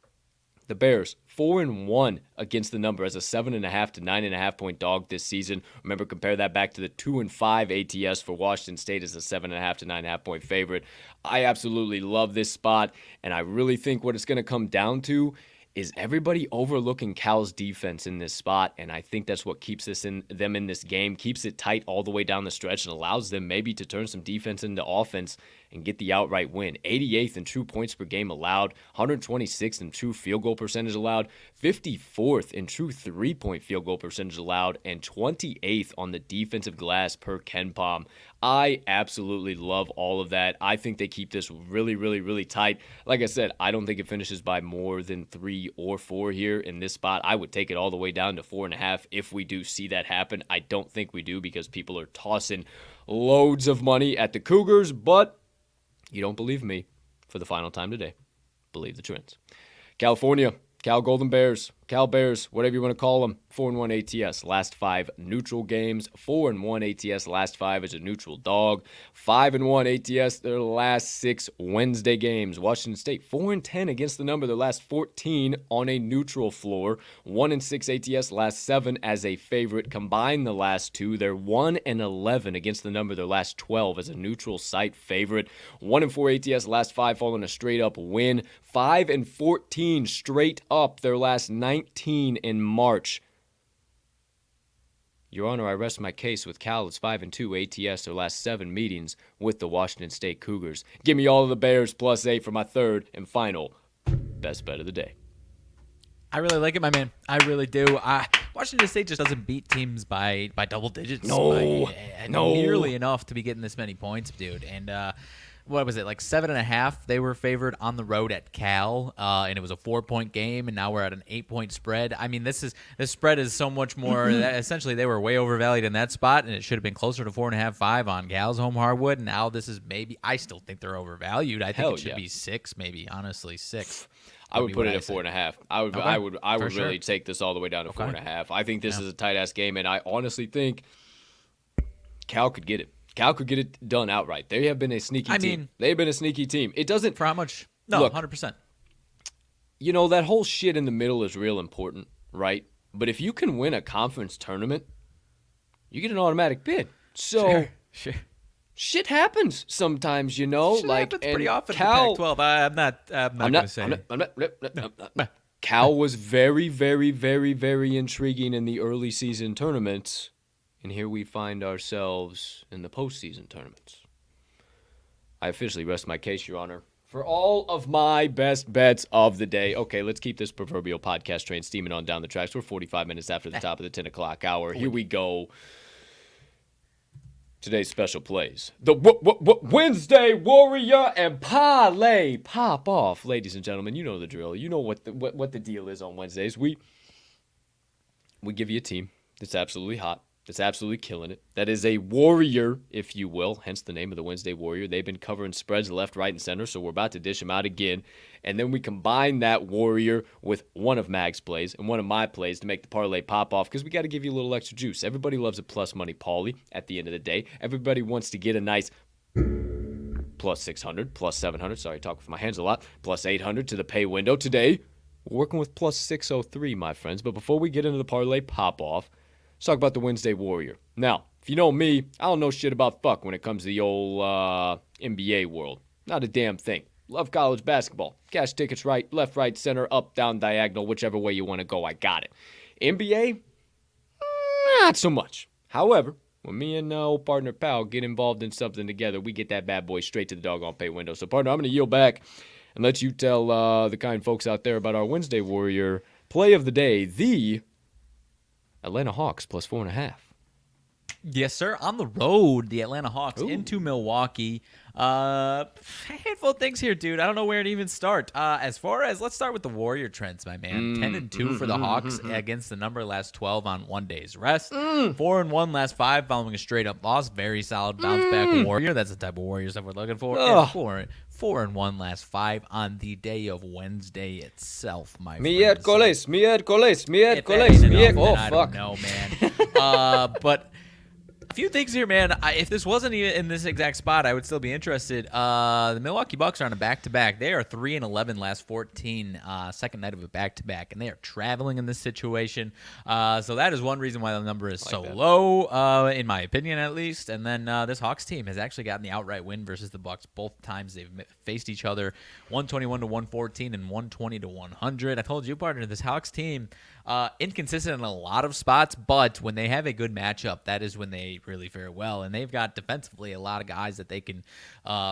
The Bears, 4-1 against the number as a 7.5 to 9.5 point dog this season. Remember, compare that back to the 2-5 ATS for Washington State as a 7.5 to 9.5 point favorite. I absolutely love this spot, and I really think what it's going to come down to is everybody overlooking Cal's defense in this spot, and I think that's what keeps them in this game, keeps it tight all the way down the stretch, and allows them maybe to turn some defense into offense and get the outright win. 88th in true points per game allowed, 126th in true field goal percentage allowed, 54th in true three-point field goal percentage allowed, and 28th on the defensive glass per KenPom. I absolutely love all of that. I think they keep this really tight. Like I said, I don't think it finishes by more than 3 or 4 here in this spot. I would take it all the way down to 4.5 if we do see that happen. I don't think we do because people are tossing loads of money at the Cougars, but you don't believe me for the final time today. Believe the trends. California, Cal Golden Bears, Cal Bears, whatever you want to call them, 4-1 ATS, last 5 neutral games, 4-1 ATS, last 5 as a neutral dog, 5-1 ATS, their last 6 Wednesday games. Washington State, 4-10 against the number, their last 14 on a neutral floor, 1-6 ATS, last 7 as a favorite. Combine the last 2, they're 1-11 against the number, their last 12 as a neutral site favorite, 1-4 ATS, last 5 following a straight up win, 5-14 straight up, their last 19 in March. Your Honor, I rest my case with Cal. It's 5-2 ATS, their last 7 meetings with the Washington State Cougars. Give me all of the Bears plus 8 for my third and final best bet of the day. I really like it, my man. I really do. Washington State just doesn't beat teams by double digits. No. Nearly enough to be getting this many points, dude. And what was it, like 7.5? They were favored on the road at Cal, and it was a 4-point game, and now we're at an 8-point spread. I mean, this spread is so much more. Essentially, they were way overvalued in that spot, and it should have been closer to 4.5, 5 on Cal's home hardwood. And now this is maybe. I still think they're overvalued. I think it should be 6, maybe honestly 6. I would put it at 4.5. I would really take this all the way down to 4.5. I think this is a tight ass game, and I honestly think Cal could get it. Cal could get it done outright. They have been a sneaky team. They've been a sneaky team. It doesn't... For how much? No, look, 100%. You know, that whole shit in the middle is real important, right? But if you can win a conference tournament, you get an automatic bid. So, shit happens sometimes, you know? Shit happens pretty often in the Pac-12. I'm not going to say. Cal was very, very, very, very intriguing in the early season tournaments. And here we find ourselves in the postseason tournaments. I officially rest my case, Your Honor, for all of my best bets of the day. Okay, let's keep this proverbial podcast train steaming on down the tracks. We're 45 minutes after the top of the 10 o'clock hour. Here we go. Today's special plays. The Wednesday Warrior and Parlay pop off. Ladies and gentlemen, you know the drill. You know what the deal is on Wednesdays. We give you a team that's absolutely hot. That's absolutely killing it. That is a warrior, if you will, hence the name of the Wednesday Warrior. They've been covering spreads left, right, and center, so we're about to dish them out again. And then we combine that warrior with one of Mag's plays and one of my plays to make the parlay pop off because we got to give you a little extra juice. Everybody loves a plus money parlay at the end of the day. Everybody wants to get a nice plus 600, plus 700. Sorry, I talk with my hands a lot. Plus 800 to the pay window. Today, we're working with plus 603, my friends. But before we get into the parlay pop off, let's talk about the Wednesday Warrior. Now, if you know me, I don't know shit about fuck when it comes to the old NBA world. Not a damn thing. Love college basketball. Cash tickets left, right, center, up, down, diagonal, whichever way you want to go, I got it. NBA? Not so much. However, when me and old partner Pal get involved in something together, we get that bad boy straight to the doggone pay window. So, partner, I'm going to yield back and let you tell the kind folks out there about our Wednesday Warrior play of the day, the Atlanta Hawks plus 4.5. Yes, sir. On the road, the Atlanta Hawks into Milwaukee. A handful of things here, dude. I don't know where to even start. Let's start with the Warrior trends, my man. 10-2 for the Hawks against the number last 12 on 1 day's rest. 4-1 last 5 following a straight-up loss. Very solid bounce-back Warrior. That's the type of Warriors that we're looking for. 4-1 last 5 on the day of Wednesday itself, my friend. Miércoles. Oh, fuck. I don't know, man. But a few things here, man. If this wasn't even in this exact spot, I would still be interested. The Milwaukee Bucks are on a back-to-back. They are 3-11 last 14, second night of a back-to-back, and they are traveling in this situation. So that is one reason why the number is so low, in my opinion, at least. And then this Hawks team has actually gotten the outright win versus the Bucks both times they've faced each other, 121-114 and 120-100. I told you, partner, this Hawks team, inconsistent in a lot of spots, but when they have a good matchup, that is when they really fare well. And they've got defensively a lot of guys that they can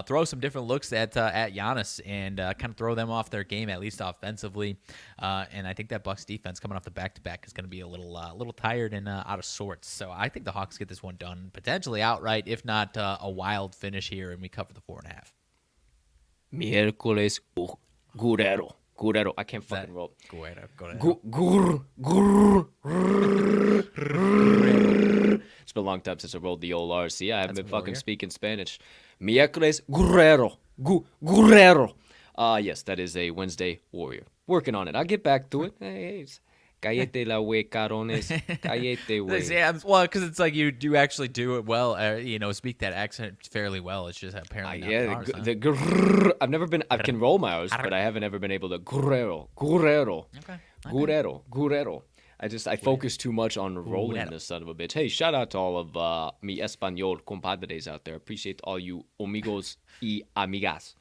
throw some different looks at Giannis and kind of throw them off their game, at least offensively. And I think that Bucks defense coming off the back-to-back is going to be a little tired and out of sorts. So I think the Hawks get this one done, potentially outright, if not a wild finish here, and we cover the 4.5. Miércoles Guerrero. I can't fucking roll. Guerrero. It's been a long time since I rolled the old RC. I haven't been fucking speaking Spanish. Miércoles Guerrero. Yes, that is a Wednesday Warrior. Working on it. I'll get back to it. Hey, cállate la wey, carones. Cállate, wey. Yeah, well, because it's like you do actually do it well. Speak that accent fairly well. It's just apparently not ours, the I've never been. I can roll my R's, but I haven't ever been able to Guerrero. Okay. Guerrero. I focus too much on rolling this son of a bitch. Hey, shout out to all of mi español compadres out there. Appreciate all you amigos y amigas.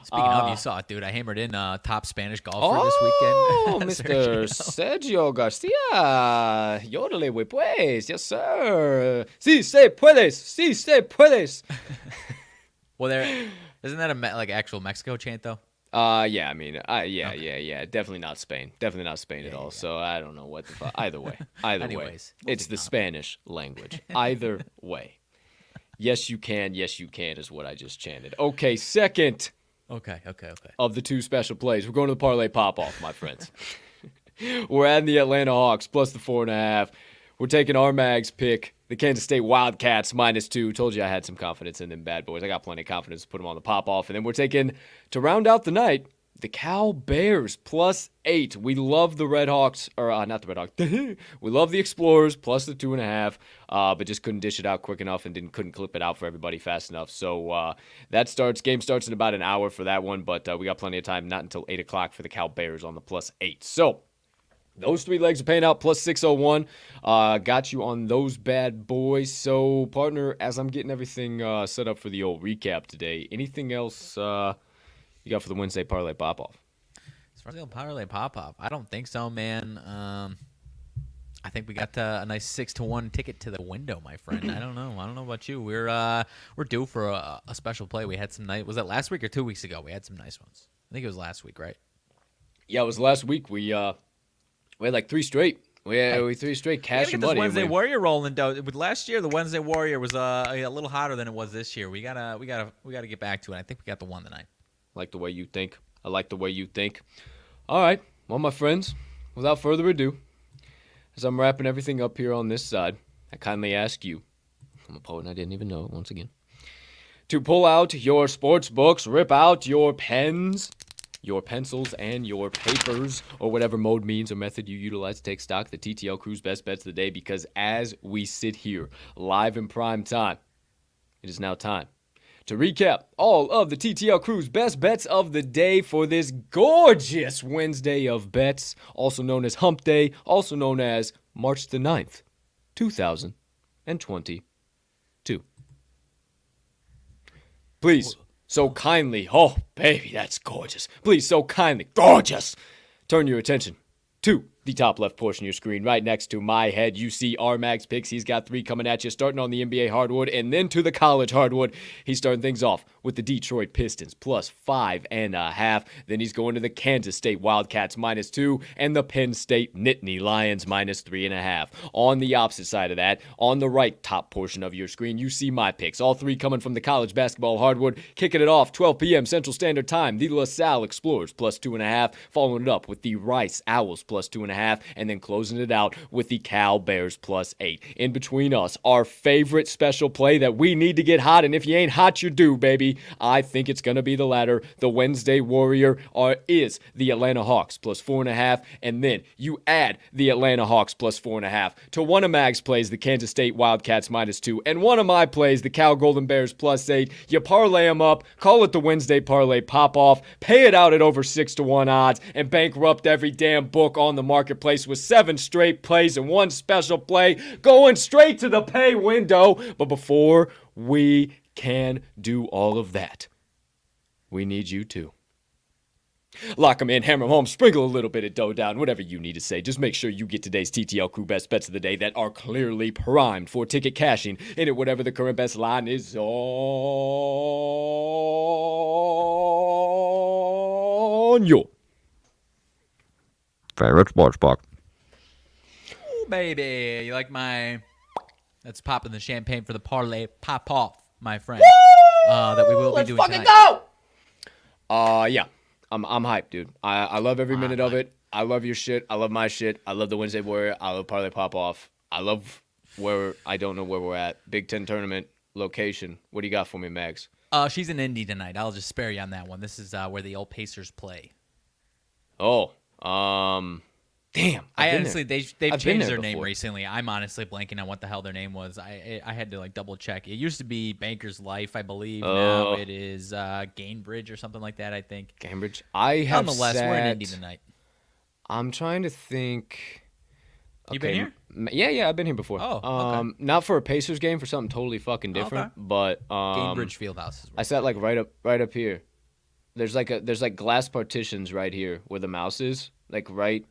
Speaking of, you saw it, dude. I hammered in top Spanish golfer this weekend. Oh, Mr. Sergio Garcia. Yodele, we pues. Yes, sir. Sí se puedes. Well, isn't that a actual Mexico chant, though? Yeah, I mean, yeah. Definitely not Spain. Definitely not Spain at all. Yeah. So I don't know what the fuck. Either way. Anyways, it's the Spanish language. Either way. Yes, you can. Yes, you can is what I just chanted. Okay, second. Okay. Of the two special plays, we're going to the parlay pop-off, my friends. We're adding the Atlanta Hawks plus the 4.5. We're taking RMags pick, the Kansas State Wildcats -2. Told you I had some confidence in them bad boys. I got plenty of confidence to put them on the pop-off. And then we're taking, to round out the night, the Cal Bears +8. We love the Red Hawks, or not the Red Hawks. We love the Explorers plus the 2.5, but just couldn't dish it out quick enough and couldn't clip it out for everybody fast enough. So game starts in about an hour for that one, but we got plenty of time, not until 8 o'clock for the Cal Bears on the +8. So those three legs are paying out +601. Got you on those bad boys. So, partner, as I'm getting everything set up for the old recap today, anything else you got for the Wednesday parlay pop-off? As far as the parlay pop-off, I don't think so, man. I think we got a nice 6-1 ticket to the window, my friend. I don't know about you. We're due for a special play. We had some nice. Was that last week or 2 weeks ago? We had some nice ones. I think it was last week, right? Yeah, it was last week. We had like 3 straight. We had 3 straight cash and money. Wednesday Warrior rolling though. With last year, the Wednesday Warrior was a little hotter than it was this year. We gotta get back to it. I think we got the one tonight. Like the way you think. I like the way you think. All right. Well, my friends, without further ado, as I'm wrapping everything up here on this side, I kindly ask you, I'm a poet and I didn't even know it once again, to pull out your sports books, rip out your pens, your pencils, and your papers, or whatever mode, means, or method you utilize to take stock of the TTL Crew's best bets of the day, because as we sit here live in prime time, it is now time to recap all of the TTL Crew's best bets of the day for this gorgeous Wednesday of bets, also known as Hump Day, also known as March the 9th, 2022. Please, so kindly, oh, baby, that's gorgeous. Please, so kindly, gorgeous, turn your attention to the top left portion of your screen. Right next to my head, you see RMags picks. He's got 3 coming at you, starting on the NBA hardwood and then to the college hardwood. He's starting things off with the Detroit Pistons +5.5. Then he's going to the Kansas State Wildcats -2 and the Penn State Nittany Lions -3.5. On the opposite side of that, on the right top portion of your screen, you see my picks. All 3 coming from the college basketball hardwood. Kicking it off, 12 p.m. Central Standard Time, the LaSalle Explorers +2.5. Following it up with the Rice Owls +2.5. And then closing it out with the Cal Bears +8. In between us, our favorite special play that we need to get hot, and if you ain't hot, you're due, baby. I think it's going to be the latter. The Wednesday Warrior is the Atlanta Hawks +4.5, and then you add the Atlanta Hawks +4.5 to one of Mag's plays, the Kansas State Wildcats -2, and one of my plays, the Cal Golden Bears +8. You parlay them up, call it the Wednesday parlay pop-off, pay it out at over 6-1 odds, and bankrupt every damn book on the marketplace with 7 straight plays and 1 special play going straight to the pay window. But before we can do all of that, we need you to lock them in, hammer them home, sprinkle a little bit of dough down, whatever you need to say. Just make sure you get today's TTL Crew best bets of the day that are clearly primed for ticket cashing in it, whatever the current best line is on your favorite sports book. Ooh, baby. You like that's popping the champagne for the parlay pop-off, my friend. That we will be doing tonight. Let's fucking go! Yeah. I'm hyped, dude. I love every minute of it. I love your shit. I love my shit. I love the Wednesday Warrior. I love parlay pop-off. I love I don't know where we're at. Big Ten tournament location. What do you got for me, Mags? She's in Indy tonight. I'll just spare you on that one. This is where the old Pacers play. Oh, damn. They've changed their name recently. I'm honestly blanking on what the hell their name was. I had to double check. It used to be Banker's Life, I believe. Now it is Gainbridge or something like that, I think. Gainbridge. Nonetheless, we're in Indy tonight. I'm trying to think. Okay. You been here? Yeah, I've been here before. Oh, okay. Not for a Pacers game, for something totally fucking different. Okay. But Gainbridge Fieldhouse. I sat right up here. There's glass partitions right here where the mouse is, right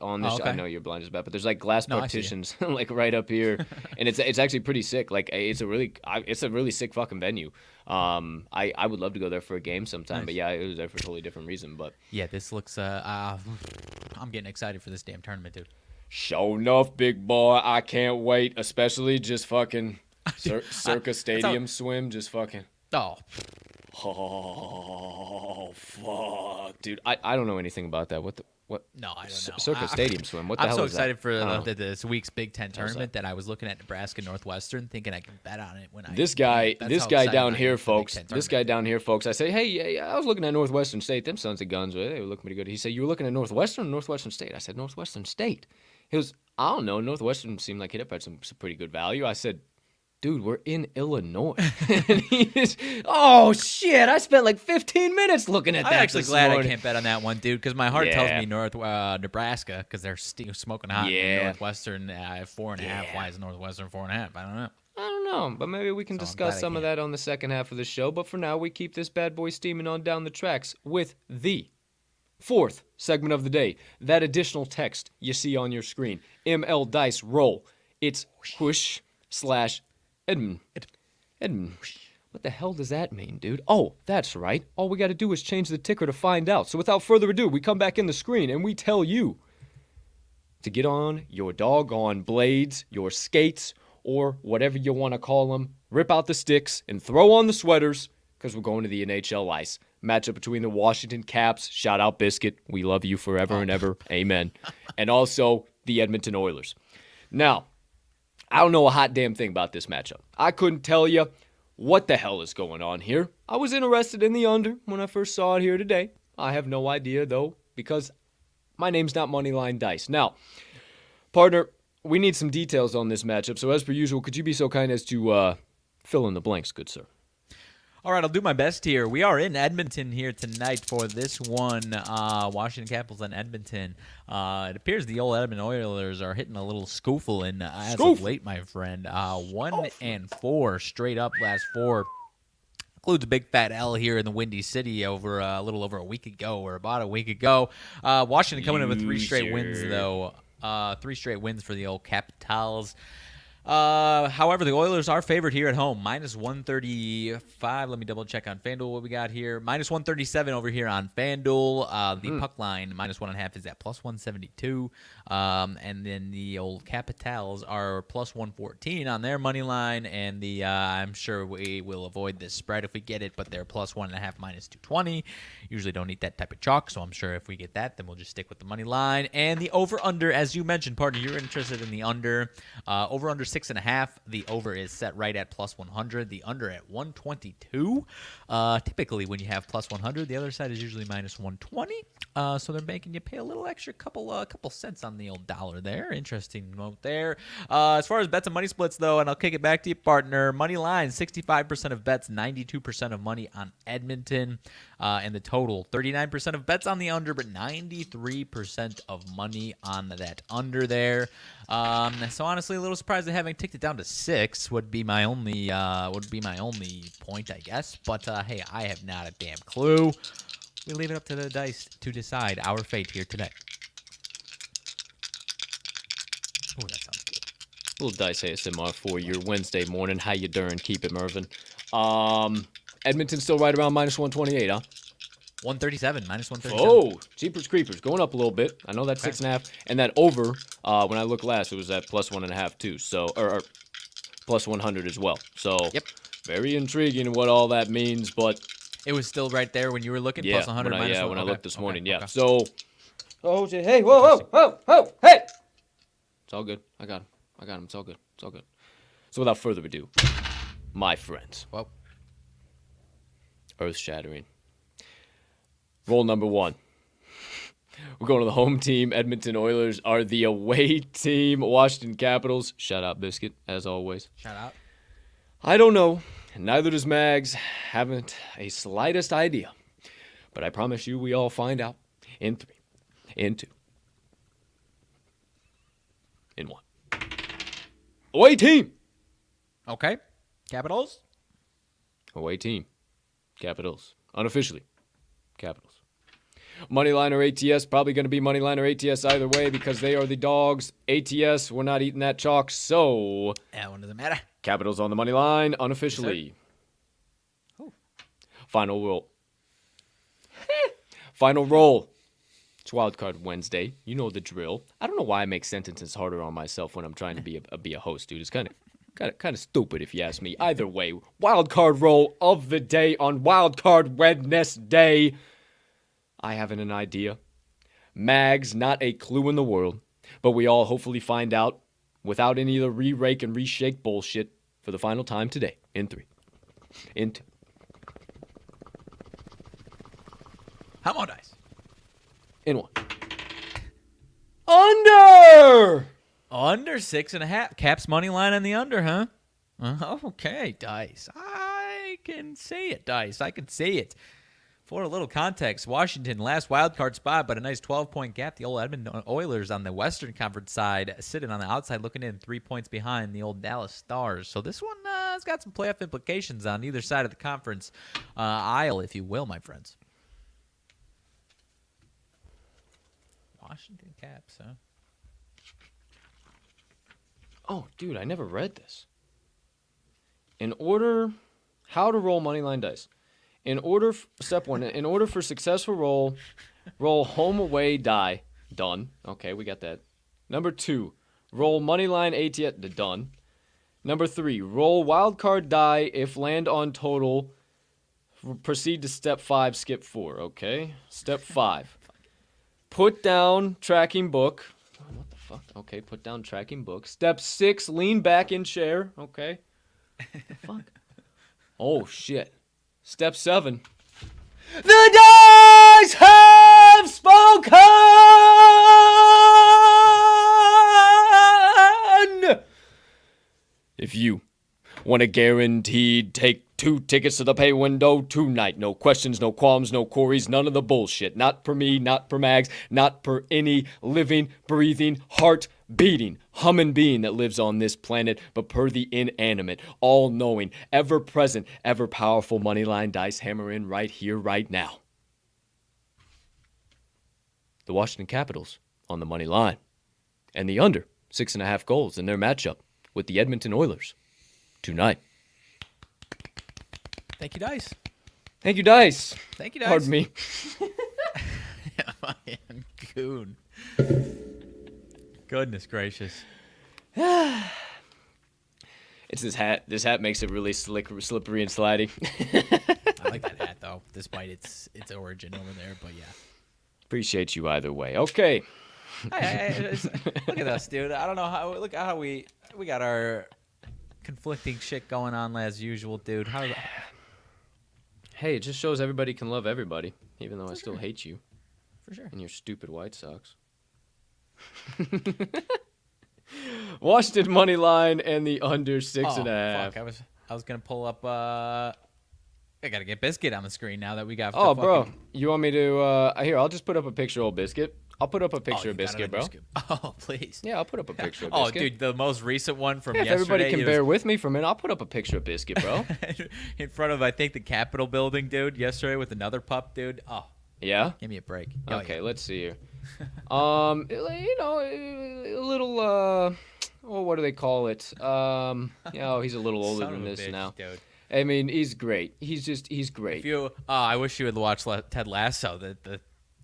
on the. Okay. I know you're blind as bad, but there's glass partitions right up here, and it's actually pretty sick. It's a really sick fucking venue. I would love to go there for a game sometime, nice. But yeah, it was there for a totally different reason. But yeah, this looks. I'm getting excited for this damn tournament, dude. Sure enough, big boy, I can't wait. Especially just fucking. Circa Stadium swim, just fucking. Oh. Oh, fuck. Dude, I don't know anything about that. What? No, I don't know. Circa Stadium swim. What the hell is that? I'm so excited for this week's Big Ten tournament that I was looking at Nebraska Northwestern thinking I can bet on it when I. This guy down here, folks. I say, hey, I was looking at Northwestern State. Them sons of guns, they were looking pretty good. He said, you were looking at Northwestern or Northwestern State? I said, Northwestern State. He goes, I don't know. Northwestern seemed like it had some pretty good value. I said, dude, we're in Illinois. And he is, oh, shit, I spent like 15 minutes looking at that. I'm actually glad I can't bet on that one, dude, because my heart tells me Nebraska, because they're smoking hot. Yeah. Northwestern 4.5. Why is Northwestern 4.5? I don't know. I don't know, but maybe we can discuss some of that on the second half of the show. But for now, we keep this bad boy steaming on down the tracks with the fourth segment of the day. That additional text you see on your screen. ML Dice Roll. It's whoosh / Edmund. What the hell does that mean, dude? Oh, that's right. All we got to do is change the ticker to find out. So without further ado, we come back in the screen and we tell you to get on your doggone blades, your skates, or whatever you want to call them. Rip out the sticks and throw on the sweaters because we're going to the NHL ice. Matchup between the Washington Caps. Shout out Biscuit. We love you forever and ever. Amen. And also the Edmonton Oilers. Now, I don't know a hot damn thing about this matchup. I couldn't tell you what the hell is going on here. I was interested in the under when I first saw it here today. I have no idea, though, because my name's not Moneyline Dice. Now, partner, we need some details on this matchup. So as per usual, could you be so kind as to fill in the blanks, good sir? All right, I'll do my best here. We are in Edmonton here tonight for this one. Washington Capitals and Edmonton. It appears the old Edmonton Oilers are hitting a little scoofle as of late, my friend. 1-4 straight up last four. Includes a big fat L here in the Windy City over a little over a week ago or about a week ago. Washington coming in with 3 straight wins, though. 3 straight wins for the old Capitals. However, the Oilers are favored here at home. -135. Let me double check on FanDuel what we got here. -137 over here on FanDuel. The puck line -1.5 is at +172. And then the old Capitals are +114 on their money line. And the I'm sure we will avoid this spread if we get it, but they're +1.5 -220. Usually don't eat that type of chalk, so I'm sure if we get that, then we'll just stick with the money line. And the over/under, as you mentioned, partner, you're interested in the under. Over/under 6.5. The over is set right at +100. The under at 122. Typically, when you have +100, the other side is usually -120. So they're making you pay a little extra, couple cents on the old dollar there. Interesting note there. As far as bets and money splits, though, and I'll kick it back to you, partner. Money line, 65% of bets, 92% of money on Edmonton. And the total, 39% of bets on the under, but 93% of money on that under there. So honestly, a little surprised they haven't ticked it down to 6. Would be my only point, I guess. But hey, I have not a damn clue. We leave it up to the dice to decide our fate here today. Oh, that sounds good. Little dice ASMR for your Wednesday morning. How you doing? Keep it, Mervin. Edmonton's still right around -128, huh? 137, -137. Oh, Jeepers Creepers, going up a little bit. I know that's 6.5. And that over, when I looked last, it was at +1.5 too. So, or +100 as well. So, yep. Very intriguing what all that means, but it was still right there when you were looking, yeah, +100, -1. When I looked this morning, yeah. Okay. So, hey, whoa, hey! It's all good. I got him. It's all good. So without further ado, my friends. Well, earth-shattering. Roll number 1. We're going to the home team. Edmonton Oilers are the away team. Washington Capitals. Shout out, Biscuit, as always. Shout out. I don't know. Neither does Mags. Haven't a slightest idea. But I promise you we all find out in 3, in 2, in 1. Away team. Okay. Capitals. Away team. Capitals. Unofficially. Capitals. Moneyline or ATS, probably going to be Moneyline or ATS either way because they are the dogs. ATS, we're not eating that chalk, so that one doesn't matter. Capitals on the money line, unofficially. Yes, final roll. Final roll. It's Wildcard Wednesday. You know the drill. I don't know why I make sentences harder on myself when I'm trying to be a host, dude. It's kind Kind of stupid if you ask me. Either way, wild card roll of the day on Wild Card Wednesday. I haven't an idea. Mags, not a clue in the world, but we all hopefully find out without any of the re-rake and reshake bullshit for the final time today. In 3. In 2. How on dice? In 1. Under! Under 6.5. Caps money line on the under, huh? Okay, Dice. I can see it, Dice. I can see it. For a little context, Washington, last wild card spot, but a nice 12-point gap. The old Edmonton Oilers on the Western Conference side, sitting on the outside, looking in 3 points behind the old Dallas Stars. So this one has got some playoff implications on either side of the conference aisle, if you will, my friends. Washington Caps, huh? Oh, dude, I never read this. How to roll Moneyline Dice. Step 1, in order for successful roll home away die. Done. Okay, we got that. Number 2, roll Moneyline ATS. Done. Number 3, roll wildcard die if land on total. Proceed to step 5, skip 4. Okay. Step 5. Put down tracking book. What the fuck? Okay, put down tracking book. Step 6, lean back in chair. Okay. What the fuck? Oh, shit. Step 7. The dice have spoken! If you want a guaranteed take 2 tickets to the pay window tonight. No questions, no qualms, no queries, none of the bullshit. Not per me, not per Mags, not per any living, breathing, heart-beating, humming being that lives on this planet, but per the inanimate, all-knowing, ever-present, ever-powerful Moneyline Dice hammer in right here, right now. The Washington Capitals on the money line. And the under 6.5 goals in their matchup with the Edmonton Oilers tonight. Thank you, Dice. Thank you, Dice. Thank you, Dice. Pardon me. I am goon. Goodness gracious. It's this hat. This hat makes it really slippery and slidey. I like that hat, though, despite its origin over there, but yeah. Appreciate you either way. Okay. Look at us, dude. I don't know how. Look at how we got our conflicting shit going on as usual, dude. Hey, it just shows everybody can love everybody, even though I still sure. hate you. For sure. And your stupid White Sox. Washington money line and the under 6.5. Fuck. I was gonna pull up. I gotta get Biscuit on the screen now that we got. Oh, bro, you want me to? Here, I'll just put up a picture of old Biscuit. I'll put up a picture of Biscuit, bro. Oh, please. Yeah, I'll put up a picture of Oh, Biscuit. dude, the most recent one from yesterday. If everybody can bear with me for a minute, I'll put up a picture of Biscuit, bro. In front of, I think, the Capitol building, dude, yesterday with another pup, dude. Oh. Yeah? Give me a break. Okay, let's see here. A little, what do they call it? He's a little older than this now. Dude. I mean, he's great. He's great. I wish you would watch Ted Lasso. The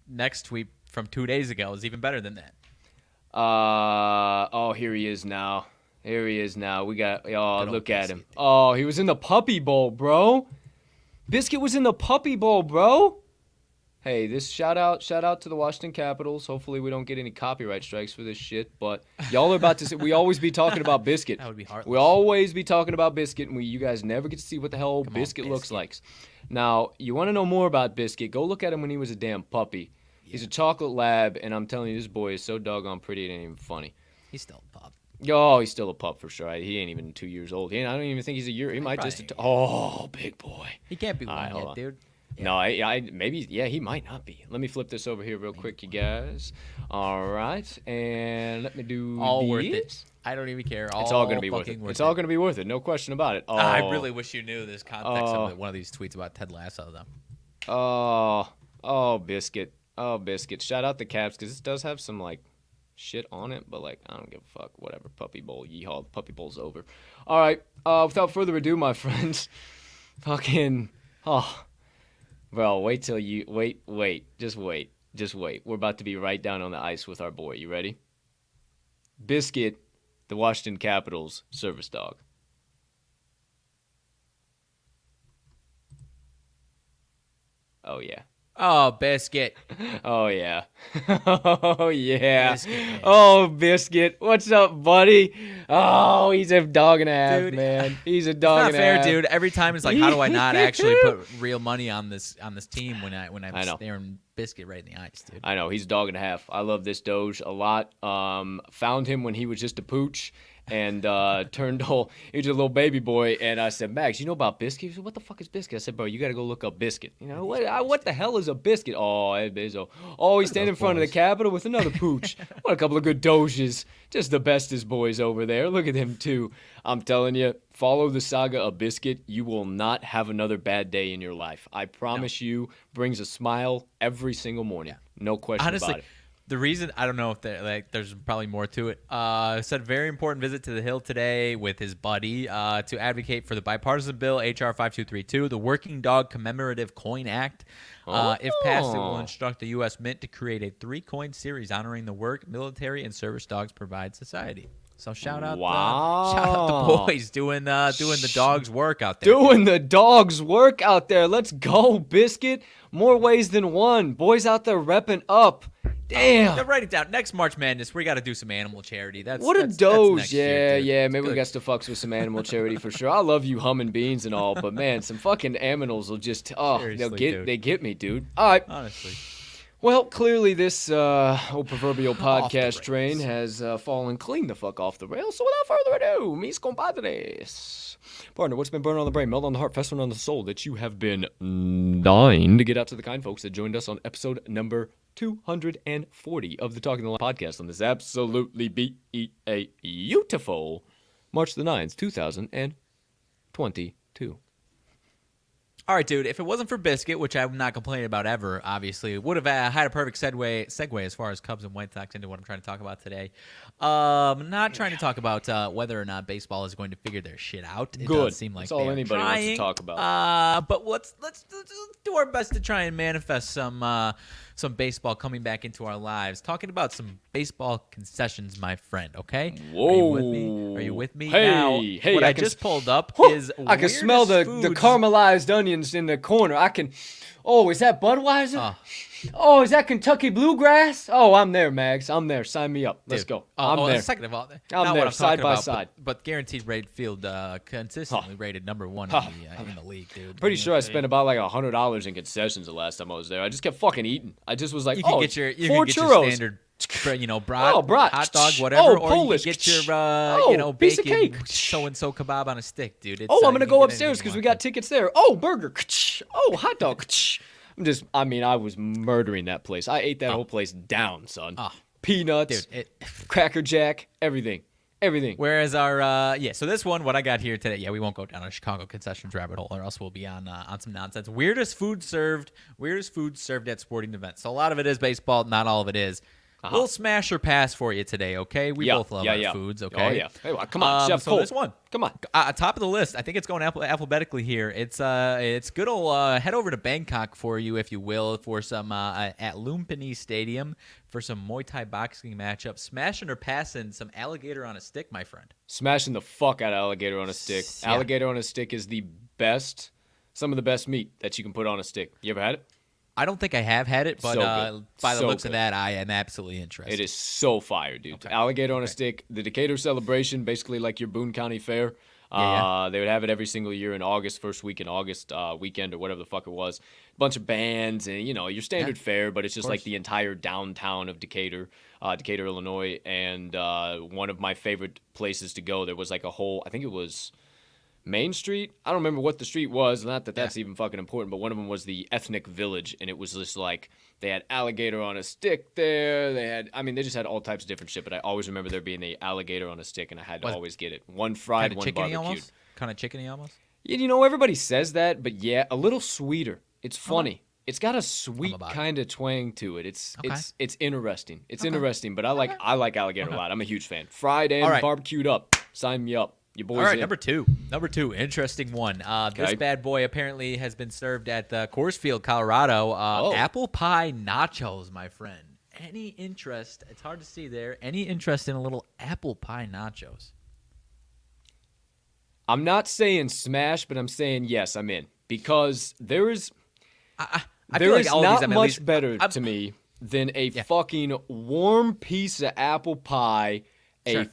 next tweet from 2 days ago was even better than that. Here he is now. We got, look at him. Oh, he was in the Puppy Bowl, bro. Biscuit was in the Puppy Bowl, bro. Hey, this shout out to the Washington Capitals. Hopefully we don't get any copyright strikes for this shit, but y'all are about to see, we always be talking about Biscuit. That would be heartless. We always be talking about Biscuit, and you guys never get to see what the hell Biscuit looks like. Now, you want to know more about Biscuit, go look at him when he was a damn puppy. Yeah. He's a chocolate lab, and I'm telling you, this boy is so doggone pretty, it ain't even funny. He's still a pup. Oh, he's still a pup for sure. He ain't even 2 years old. I don't even think he's a year. He might just. Big boy. He can't be one yet, dude. Yeah. No, he might not be. Let me flip this over here real quick, you guys. All right, and let me do all worth it. I don't even care. It's all gonna be worth it. It's all gonna be worth it. No question about it. Oh. I really wish you knew this context of one of these tweets about Ted Lasso, though. Biscuit. Oh, Biscuit. Shout out the Caps because this does have some shit on it, but I don't give a fuck. Whatever. Puppy Bowl. Yeehaw. The Puppy Bowl's over. All right. Without further ado, my friends. Well, wait. Just wait. We're about to be right down on the ice with our boy. You ready? Biscuit, the Washington Capitals service dog. Oh, yeah. Oh, Biscuit. Oh, yeah. Oh, yeah. Biscuit. Oh, Biscuit. What's up, buddy? Oh, he's a dog and a half, dude, man. He's a dog and a half. It's not fair, dude. Every time it's like, how do I not actually put real money on this team when I'm staring Biscuit right in the eyes, dude? I know. He's a dog and a half. I love this Doge a lot. Found him when he was just a pooch. And he was a little baby boy, and I said, Max, you know about Biscuit? He said, what the fuck is Biscuit? I said, bro, you got to go look up Biscuit. You know, what the hell is a Biscuit? Oh, he's standing in front of the Capitol with another pooch. What a couple of good Doges. Just the bestest boys over there. Look at them, too. I'm telling you, follow the saga of Biscuit. You will not have another bad day in your life. I promise you, brings a smile every single morning. Yeah. No question about it. The reason, I don't know if there's probably more to it. Said very important visit to the Hill today with his buddy to advocate for the bipartisan bill, HR 5232, the Working Dog Commemorative Coin Act. If passed, it will instruct the U.S. Mint to create a 3-coin series honoring the work military and service dogs provide society. So shout out the boys doing the dog's work out there. Doing the dog's work out there. Let's go, Biscuit. More ways than one. Boys out there repping up. Damn. Write it down. Next March Madness, we got to do some animal charity. That's Doge. That's Yeah. Maybe we got to fucks with some animal charity for sure. I love you humming beans and all, but man, some fucking animals will just they get me, dude. All right. Honestly. Well, clearly this old proverbial podcast train has fallen clean the fuck off the rails. So without further ado, mis compadres. Partner, what's been burning on the brain, melt on the heart, festering on the soul that you have been dying to get out to the kind folks that joined us on episode number 240 of the Talking the Line podcast on this absolutely beautiful March the 9th, 2022. All right, dude, if it wasn't for Biscuit, which I'm not complaining about ever, obviously, would have had a perfect segue as far as Cubs and White Sox into what I'm trying to talk about today. I'm not trying to talk about whether or not baseball is going to figure their shit out. It does seem like that's all anybody wants to talk about. But let's do our best to try and manifest some baseball coming back into our lives. Talking about some baseball concessions, my friend, okay? Whoa. Are you with me? Hey, now, what I just pulled up is I can smell the caramelized onions in the corner. Is that Budweiser? Is that Kentucky Bluegrass? Oh, I'm there, Mags. I'm there. Sign me up. Let's go. I'm there. Second of all, I'm there, side by side. But guaranteed rate field consistently rated number one in the league, dude. Pretty sure I spent about like $100 in concessions the last time I was there. I just kept fucking eating. I just was like, you can get your standard, brat, hot dog, whatever, or Polish. You get your, piece bacon, of cake. so-and-so kebab on a stick, dude. I'm going to go upstairs because we got tickets there. Oh, burger. Oh, hot dog. I was murdering that place. I ate that whole place down, son. Peanuts, dude, Cracker Jack, everything. Whereas so this one, what I got here today, we won't go down a Chicago concessions rabbit hole, or else we'll be on some nonsense. Weirdest food served at sporting events. So a lot of it is baseball, not all of it is. Little smash or pass for you today, okay? We both love our foods, okay? Oh, yeah. Hey, come on, Chef Colt. This one. Come on. Top of the list. I think it's going alphabetically here. It's good old head over to Bangkok for you, if you will, for some at Lumpini Stadium for some Muay Thai boxing matchup. Smashing or passing some alligator on a stick, my friend. Smashing the fuck out of alligator on a stick. Yeah. Alligator on a stick is some of the best meat that you can put on a stick. You ever had it? I don't think I have had it, but by the looks good. of that, I am absolutely interested. It is so fire, dude. Okay. Alligator on a stick. The Decatur celebration, basically like your Boone County Fair. They would have it every single year in August, first week in August, weekend or whatever the fuck it was. Bunch of bands and, your standard fair, but it's just like the entire downtown of Decatur, Illinois. And one of my favorite places to go, there was like a whole, I think it was Main Street. I don't remember what the street was. Not that that's even fucking important, but one of them was the Ethnic Village, and it was just like they had alligator on a stick there. They just had all types of different shit. But I always remember there being the alligator on a stick, and I had to always get it. One fried, one barbecued. Kind of chickeny almost. Everybody says that, but a little sweeter. It's funny. It's got a sweet kind of twang to it. It's interesting. It's interesting, but I like alligator a lot. I'm a huge fan. Fried and barbecued up. Sign me up. All right, number two, interesting one. This bad boy apparently has been served at Coors Field, Colorado. Apple pie nachos, my friend. Any interest? It's hard to see there. Any interest in a little apple pie nachos? I'm not saying smash, but I'm saying yes, I'm in. Because there is... There is not much better to me than a fucking warm piece of apple pie, a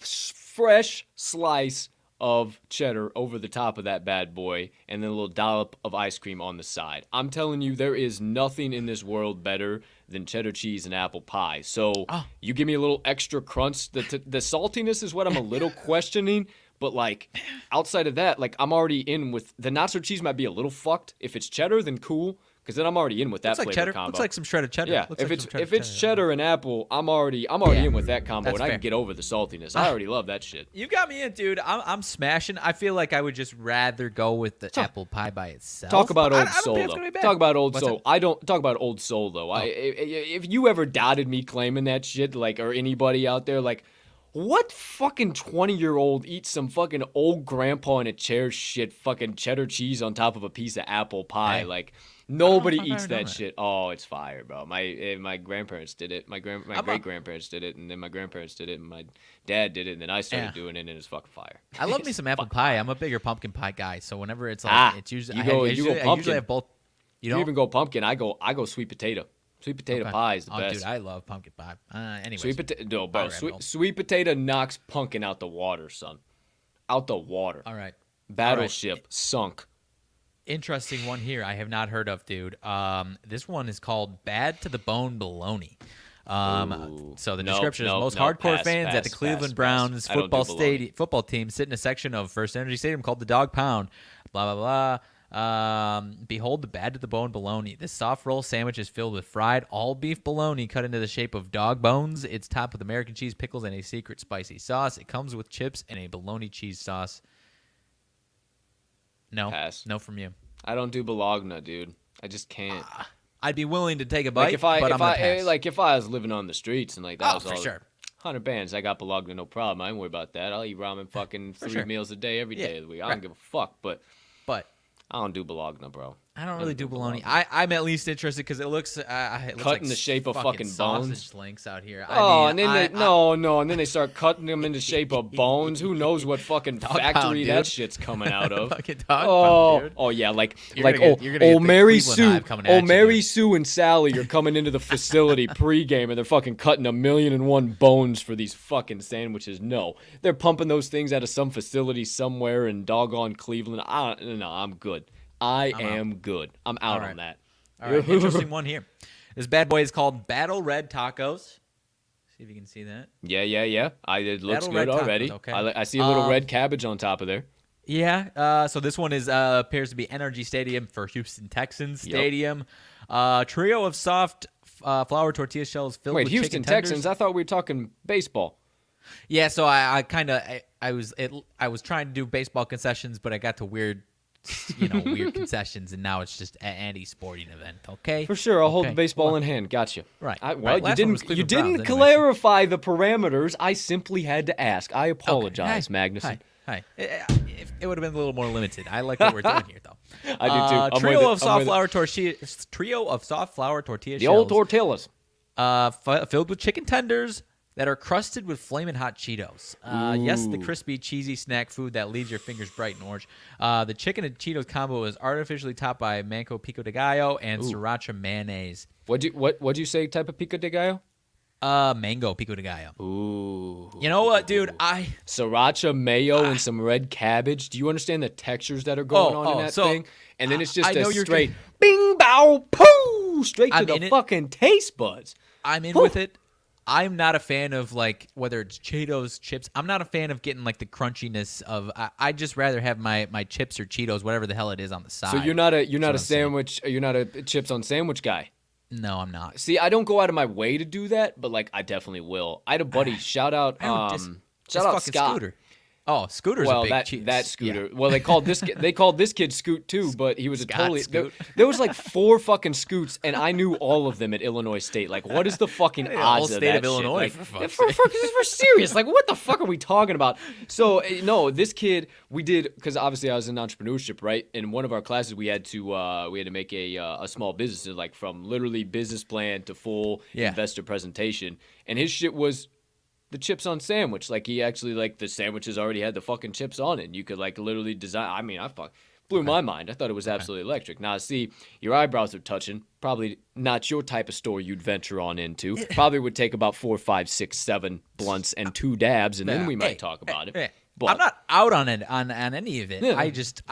fresh slice of cheddar over the top of that bad boy, and then a little dollop of ice cream on the side. I'm telling you, there is nothing in this world better than cheddar cheese and apple pie. So you give me a little extra crunch. The saltiness is what I'm a little questioning. But, like, outside of that, like, I'm already in with... The nacho cheese might be a little fucked. If it's cheddar, then cool, because then I'm already in with that flavor combo. Looks like some shredded cheddar. Yeah, if it's cheddar and apple, I'm already in with that combo, and I can get over the saltiness. I already love that shit. You got me in, dude. I'm smashing. I feel like I would just rather go with the apple pie by itself. Talk about old soul, though. Talk about old soul. I don't talk about old soul, though. If you ever doubted me claiming that shit, like, or anybody out there, like... What fucking 20-year-old eats some fucking old grandpa in a chair shit fucking cheddar cheese on top of a piece of apple pie? Like, nobody eats that shit. Oh, it's fire, bro. My grandparents did it. My great-grandparents did it, and then my grandparents did it, and my dad did it, and then I started doing it, and it's fucking fire. I love me some apple pie. I'm a bigger pumpkin pie guy, so whenever it's like, it's usually... I usually have both. You don't even go pumpkin. I go sweet potato. Sweet potato pie is the best. Dude, I love pumpkin pie. Anyways. Sweet potato, bro. Sweet potato knocks pumpkin out the water, son. Out the water. All right. Battleship sunk. Interesting one here. I have not heard of, dude. This one is called Bad to the Bone Baloney. So the description is most hardcore fans at the Cleveland Browns football team sit in a section of First Energy Stadium called the Dog Pound. Blah blah blah. Behold the bad to the bone bologna. This soft roll sandwich is filled with fried all beef bologna cut into the shape of dog bones. It's topped with American cheese, pickles, and a secret spicy sauce. It comes with chips and a bologna cheese sauce. No, pass. No from you. I don't do bologna, dude. I just can't. I'd be willing to take a bite, if I was living on the streets and like that was all for sure. 100 bands, I got bologna, no problem. I ain't worried about that. I'll eat ramen fucking 3 meals a day every day of the week. I don't give a fuck, but I don't do bologna, bro. I don't really do bologna. I'm at least interested because it looks cut like in the shape of fucking bones. Sausage links out here. And then they start cutting them into shape of bones. Who knows what fucking factory that shit's coming out of? Fucking dog pound, dude. Yeah, old Mary Sue and Sally are coming into the facility pregame and they're fucking cutting 1,000,001 bones for these fucking sandwiches. No, they're pumping those things out of some facility somewhere in doggone Cleveland. I'm good. I am good. I'm out on that. All right, interesting one here. This bad boy is called Battle Red Tacos. See if you can see that. Yeah. It looks good already. Okay. I see a little red cabbage on top of there. Yeah. So this one appears to be NRG Stadium for Houston Texans Stadium. Trio of soft flour tortilla shells filled with Houston chicken tenders. Texans? I thought we were talking baseball. Yeah. So I was trying to do baseball concessions, but I got to weird concessions, and now it's just an anti-sporting event. Okay, for sure. I'll hold the baseball in hand. Gotcha. Right. You didn't clarify the parameters. I simply had to ask. I apologize, Magnuson. Hi. It would have been a little more limited. I like what we're doing here, though. I do too. Trio of soft flour tortilla the shells. Old tortillas. Filled with chicken tenders that are crusted with flaming hot Cheetos. Yes, the crispy, cheesy snack food that leaves your fingers bright and orange. The chicken and Cheetos combo is artificially topped by mango pico de gallo and sriracha mayonnaise. What'd you say type of pico de gallo? Mango pico de gallo. Ooh. You know what, dude? Sriracha mayo and some red cabbage. Do you understand the textures that are going on in that thing? And then it's just straight bing, bow, poo, straight to the fucking taste buds. I'm in with it. I'm not a fan of whether it's Cheetos, chips. I'm not a fan of getting the crunchiness of. I'd just rather have my chips or Cheetos, whatever the hell it is, on the side. So you're not a sandwich. You're not a chips on sandwich guy. No, I'm not. See, I don't go out of my way to do that, but I definitely will. I had a buddy. Shout out Scott. Scooter. Oh, Scooter's a big that Scooter. Yeah. Well, they called this kid Scoot too, but he was Scoot. There was 4 fucking Scoots, and I knew all of them at Illinois State. What is the fucking odds of that of Illinois? Shit? For serious. What the fuck are we talking about? So no, this kid we did because obviously I was in entrepreneurship, right? In one of our classes, we had to make a small business, from literally business plan to full investor presentation, and his shit was the chips on sandwich. He actually the sandwiches already had the fucking chips on it. And you could literally design. I mean, Blew my mind. I thought it was absolutely electric. Now, see, your eyebrows are touching. Probably not your type of store you'd venture on into. Probably would take about 4, 5, 6, 7 blunts and 2 dabs, and then we might talk about it. But I'm not out on it on any of it. Yeah. I just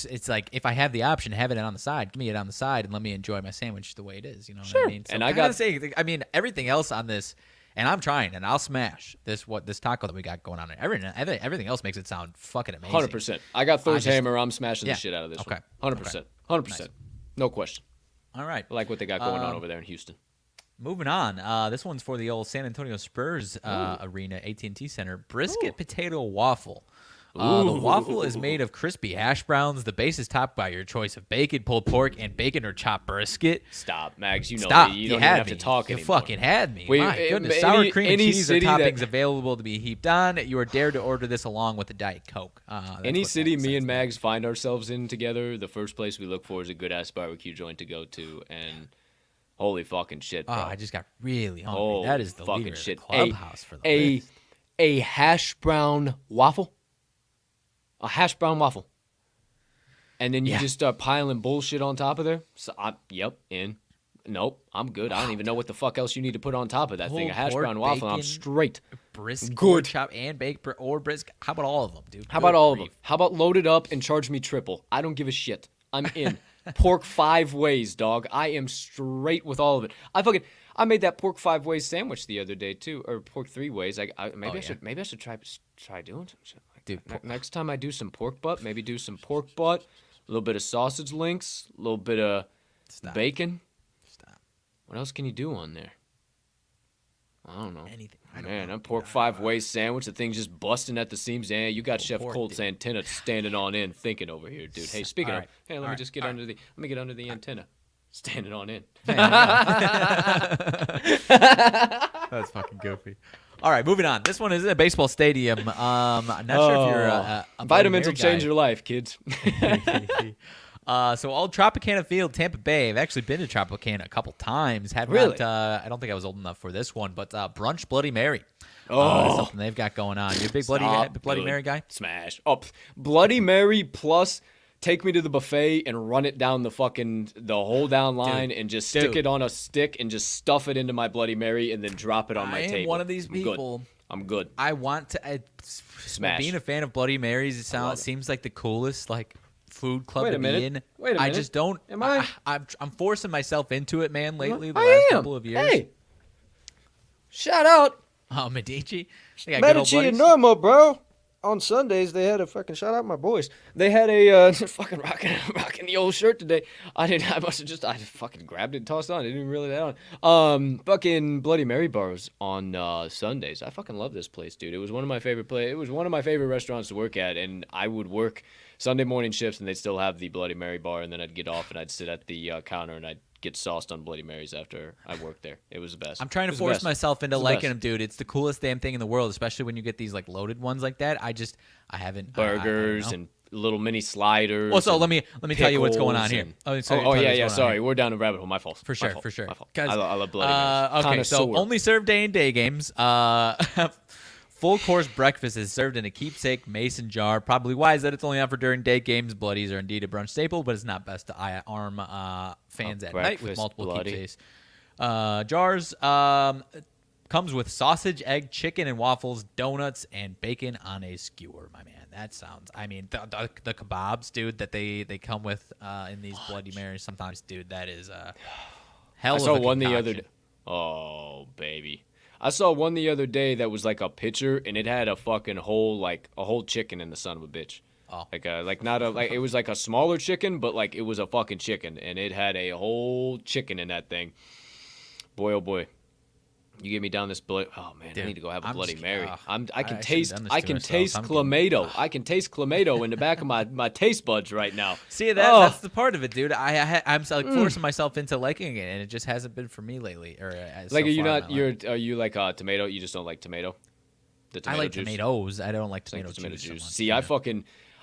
it's like if I have the option, having it on the side, give me it on the side and let me enjoy my sandwich the way it is. You know what I mean? So and I gotta say, I mean, everything else on this, and I'm trying, and I'll smash this taco that we got going on. Everything else makes it sound fucking amazing. 100%. I got Thor's hammer. I'm smashing the shit out of this. Okay. 100%. 100%. Nice. No question. All right. I like what they got going on over there in Houston. Moving on, this one's for the old San Antonio Spurs arena, AT&T Center. Brisket potato waffle. The waffle is made of crispy hash browns. The base is topped by your choice of bacon, pulled pork, and bacon or chopped brisket. Stop, Mags. You know me. You don't even have to talk anymore. You fucking had me. My goodness. Sour cream and cheese are toppings available to be heaped on. You are dared to order this along with a Diet Coke. Any city me and Mags find ourselves in together, the first place we look for is a good-ass barbecue joint to go to, and... Holy fucking shit, bro. I just got really hungry. Holy that is the fucking leader shit. Of the clubhouse for the list. A hash brown waffle? A hash brown waffle. And then you just start piling bullshit on top of there? So in. Nope, I'm good. I don't even know what the fuck else you need to put on top of that thing. A hash brown waffle, and I'm straight. Brisket, good. Chop and bake or brisket. How about all of them, dude? How about all of them? How about load it up and charge me triple? I don't give a shit. I'm in. Pork 5 ways, dog. I am straight with all of it. I made that pork 5 ways sandwich the other day too, or pork 3 ways. Maybe I should try doing some shit like that. Dude, next time I do some pork butt, maybe do some pork butt, a little bit of sausage links, a little bit of bacon. Stop. What else can you do on there? I don't know. Anything. Man, that pork 5 ways sandwich, the thing's just busting at the seams. Yeah, you got Chef Colt's antenna standing on in, thinking over here, dude. Hey, speaking of, let me get under the antenna, standing on in. That's fucking goofy. All right, moving on. This one is in a baseball stadium. I'm not sure if you're a vitamins will change your life, kids. So old Tropicana Field, Tampa Bay. I've actually been to Tropicana a couple times. Really? I don't think I was old enough for this one, but Brunch Bloody Mary. That's something they've got going on. You a big Bloody Mary guy? Smash. Oh, Bloody Mary plus take me to the buffet and run it down the whole down line and just stick it on a stick and just stuff it into my Bloody Mary and then drop it on my table. I am one of these people. I'm good. I want to smash. Being a fan of Bloody Marys, it seems like the coolest food club to be in. Wait a minute. I just don't. Am I? I'm forcing myself into it, man. Lately, the last couple of years. Hey, shout out. Oh, Medici. Medici and Norma, bro. On Sundays, they had a fucking shout out my boys. They had a fucking rocking the old shirt today. I fucking grabbed it and tossed it on. I didn't even realize that on. Fucking Bloody Mary bars on Sundays. I fucking love this place, dude. It was one of my favorite It was one of my favorite restaurants to work at, and I would work Sunday morning shifts, and they'd still have the Bloody Mary bar, and then I'd get off and I'd sit at the counter and I'd get sauced on Bloody Marys after I worked there. It was the best. I'm trying to force myself into liking them, dude. It's the coolest damn thing in the world, especially when you get these loaded ones like that. I haven't burgers and little mini sliders. Well, so let me tell you what's going on here. Sorry, we're down the rabbit hole. My fault. For sure. My fault. I love Bloody Marys. Okay, so only served day games. Full course breakfast is served in a keepsake mason jar. Probably wise that it's only offered during day games. Bloodies are indeed a brunch staple, but it's not best to arm fans at night with multiple keepsakes. Jars comes with sausage, egg, chicken, and waffles, donuts, and bacon on a skewer. My man, that sounds. I mean, the kebabs, dude, that they come with in these Bloody Marys. Sometimes, dude, that is hell. I of saw a one the concoction. other day. Oh baby. I saw one the other day that was like a pitcher, and it had a fucking whole chicken in the son of a bitch. Oh. It was like a smaller chicken, but like it was a fucking chicken, and it had a whole chicken in that thing. Boy, oh boy. You get me down this blood. Oh man, dude, I need to go have a Bloody Mary. I can taste clamato. I can taste clamato in the back of my taste buds right now. See that's the part of it, dude. I'm forcing myself into liking it, and it just hasn't been for me lately. Are you like tomato? You just don't like tomato? The tomato I like juice? Tomatoes. I don't like tomato juice. So much. See,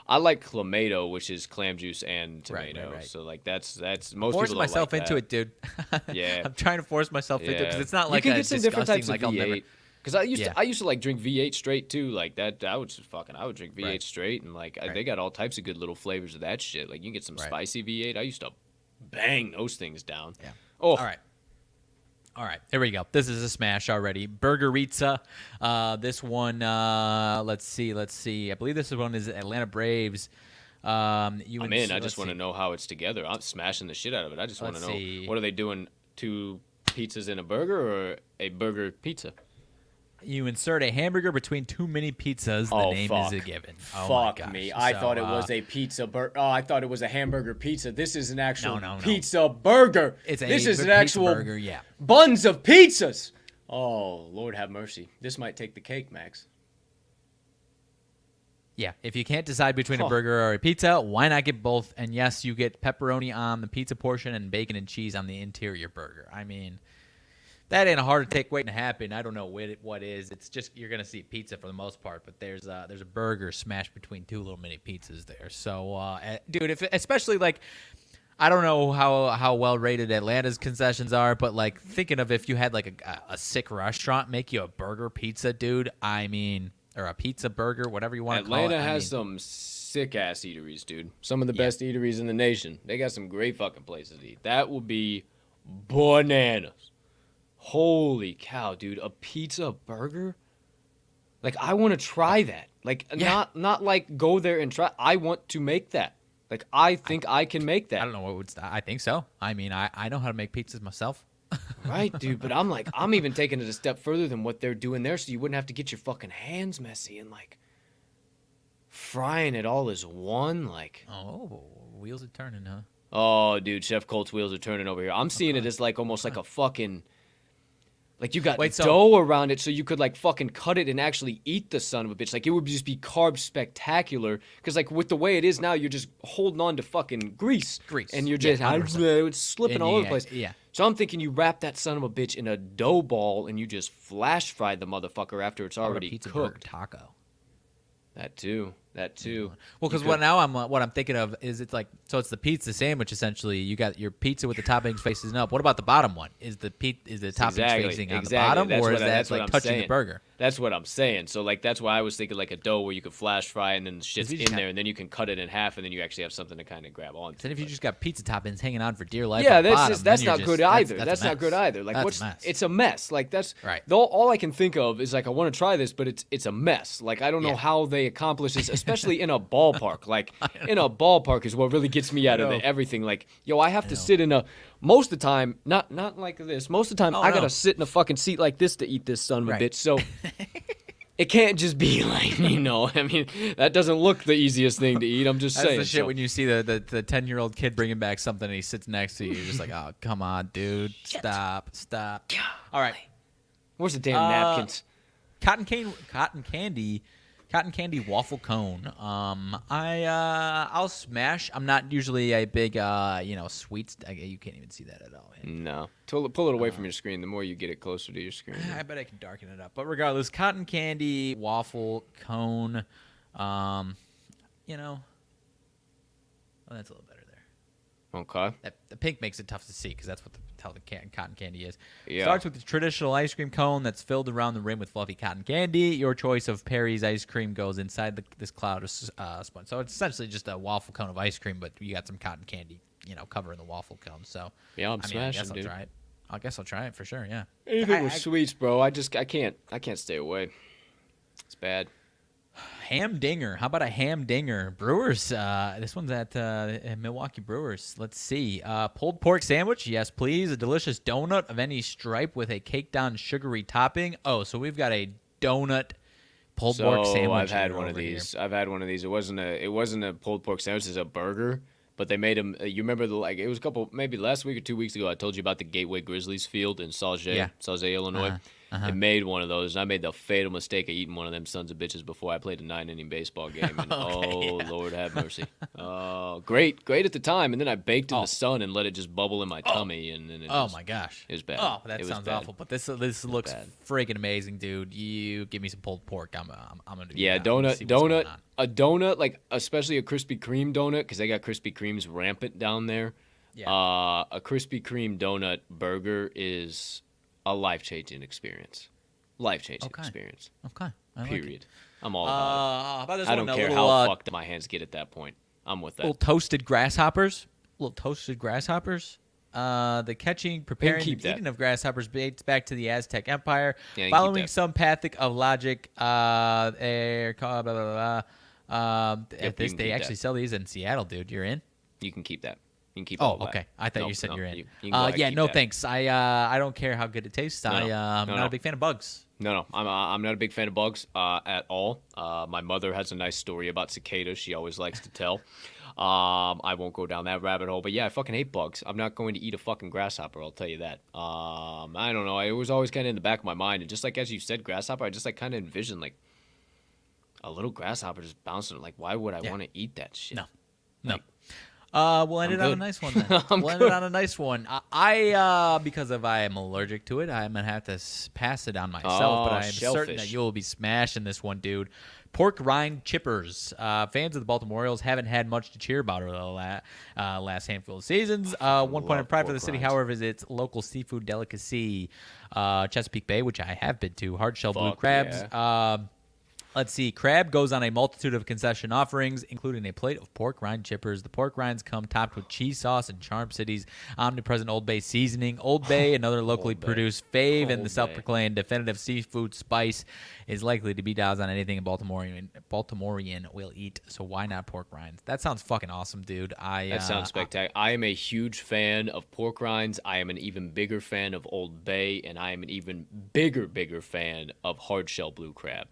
I like clamato, which is clam juice and tomato. Right. So that's most forcing people don't myself like into that. it, dude. Yeah, I'm trying to force myself into it because it's not like you can get some different types of V8. Because I used to like drink V8 straight too, like that. I would drink V8 straight, and like they got all types of good little flavors of that shit. Like you can get some spicy V8. I used to bang those things down. Yeah. Oh. All right, here we go. This is a smash already. Burgeritza. This one, let's see. I believe this one is Atlanta Braves. I'm in. I just want to know how it's together. I'm smashing the shit out of it. I just want to know, what are they doing? 2 pizzas in a burger or a burger pizza? You insert a hamburger between 2 mini pizzas. The name is a given. Fuck me. I thought it was a pizza burger. I thought it was a hamburger pizza. This is an actual pizza burger. This is an actual burger, buns of pizzas. Oh, Lord have mercy. This might take the cake, Max. Yeah, if you can't decide between a burger or a pizza, why not get both? And yes, you get pepperoni on the pizza portion and bacon and cheese on the interior burger. I mean, that ain't a heart attack waiting to happen. I don't know what is. It's just you're gonna see pizza for the most part, but there's a burger smashed between 2 little mini pizzas there. So, dude, especially like, I don't know how well rated Atlanta's concessions are, but like thinking of if you had like a sick restaurant make you a burger pizza, dude. I mean, or a pizza burger, whatever you want to call it. Atlanta has some sick ass eateries, dude. Some of the best eateries in the nation. They got some great fucking places to eat. That would be bananas. Holy cow, dude. A pizza burger? Like, I want to try that. Like, not like go there and try. I want to make that. Like, I think I can make that. I don't know what would stop. I think so. I mean, I know how to make pizzas myself. Right, dude. But I'm even taking it a step further than what they're doing there, so you wouldn't have to get your fucking hands messy and, like, frying it all as one. Like, oh, wheels are turning, huh? Oh, dude, Chef Colt's wheels are turning over here. I'm seeing it as, like, almost like a fucking... Like, you got dough around it so you could, like, fucking cut it and actually eat the son of a bitch. Like, it would just be carb spectacular. Because, like, with the way it is now, you're just holding on to fucking grease. And you're just it's slipping all over the place. Yeah. So I'm thinking you wrap that son of a bitch in a dough ball and you just flash fry the motherfucker after it's already pizza cooked. Taco. That too. Well, because what I'm thinking of is it's like, so it's the pizza sandwich essentially. You got your pizza with the toppings facing up. What about the bottom one? Is the toppings facing on the bottom, or is that like touching the burger? That's what I'm saying. So like that's why I was thinking like a dough where you could flash fry and then the shit's in there, and then you can cut it in half, and then you actually have something to kind of grab onto. Then if you just got pizza toppings hanging on for dear life, that's not good either. That's not good either. Like it's a mess. Like that's right. All I can think of is like I want to try this, but it's a mess. Like I don't know how they accomplish this, especially in a ballpark. Like in a ballpark is what really gets me out of everything. Like yo, I have to sit in most of the time, not like this. Most of the time, I gotta sit in a fucking seat like this to eat this son of a bitch. So it can't just be like, I mean, that doesn't look the easiest thing to eat. I'm just saying. That's the shit when you see the 10-year-old kid bringing back something and he sits next to you. You're just like, oh, come on, dude. Stop. All right. Where's the damn napkins? Cotton candy waffle cone. I'll smash. I'm not usually a big, sweets. You can't even see that at all. Man. No. Pull it away from your screen. The more you get it closer to your screen. I bet I can darken it up. But regardless, cotton candy waffle cone. Well, that's a little better there. Okay. The pink makes it tough to see because that's what how the cotton candy is. Yeah. Starts with the traditional ice cream cone that's filled around the rim with fluffy cotton candy. Your choice of Perry's ice cream goes inside this cloud of sponge. So it's essentially just a waffle cone of ice cream, but you got some cotton candy, covering the waffle cone. So yeah, I'm smashing, I guess I'll try it. I guess I'll try it for sure. Yeah. Anything with sweets, bro. I can't stay away. It's bad. Ham dinger. How about a ham dinger? Brewers. This one's at Milwaukee Brewers. Let's see. Pulled pork sandwich. Yes, please. A delicious donut of any stripe with a caked on sugary topping. Oh, so we've got a donut pulled pork sandwich. I've had one of these. It wasn't a pulled pork sandwich. It's a burger. But they made them. You remember it was a couple, maybe last week or 2 weeks ago. I told you about the Gateway Grizzlies field in Sauget, Illinois. They made one of those, and I made the fatal mistake of eating one of them sons of bitches before I played a 9-inning baseball game. And Lord have mercy. Great at the time, and then I baked in the sun and let it just bubble in my tummy, and then my gosh, it was bad. Oh, that sounds awful. But this looks freaking amazing, dude. You give me some pulled pork, I'm gonna do donut. A donut, like especially a Krispy Kreme donut, because they got Krispy Kremes rampant down there. Yeah. A Krispy Kreme donut burger is a life-changing experience. Life-changing experience. Okay. Period. I'm all about it. How about this I one? don't care how fucked my hands get at that point. I'm with that. Little toasted grasshoppers. The catching, preparing, and eating of grasshoppers dates back to the Aztec Empire. Following some path of logic, they actually sell these in Seattle, dude. You're in? You can keep that. You can keep all that. Okay. I thought you said you're in. No thanks. I don't care how good it tastes. I'm not a big fan of bugs. No, I'm not a big fan of bugs at all. My mother has a nice story about cicadas she always likes to tell. I won't go down that rabbit hole, but yeah, I fucking hate bugs. I'm not going to eat a fucking grasshopper, I'll tell you that. I don't know. It was always kind of in the back of my mind, and just like as you said, grasshopper, I just like kind of envisioned like a little grasshopper just bouncing. Like, why would I want to eat that shit? No. We'll end it on a nice one then. We'll end it on a nice one. I because I am allergic to it, I'm gonna have to pass it on myself. But I am certain that you'll be smashing this one, dude. Pork rind chippers. Fans of the Baltimore Orioles haven't had much to cheer about over the last handful of seasons. 1 point of pride for the city, however, is its local seafood delicacy. Chesapeake Bay, which I have been to. Hard-shell blue crabs. Yeah. Let's see. Crab goes on a multitude of concession offerings, including a plate of pork rind chippers. The pork rinds come topped with cheese sauce and Charm City's omnipresent Old Bay seasoning. Old Bay, another locally produced fave, and the self-proclaimed definitive seafood spice, is likely to be dialed on anything a Baltimorean will eat. So why not pork rinds? That sounds fucking awesome, dude. That sounds spectacular. I am a huge fan of pork rinds. I am an even bigger fan of Old Bay, and I am an even bigger fan of hard-shell blue crab.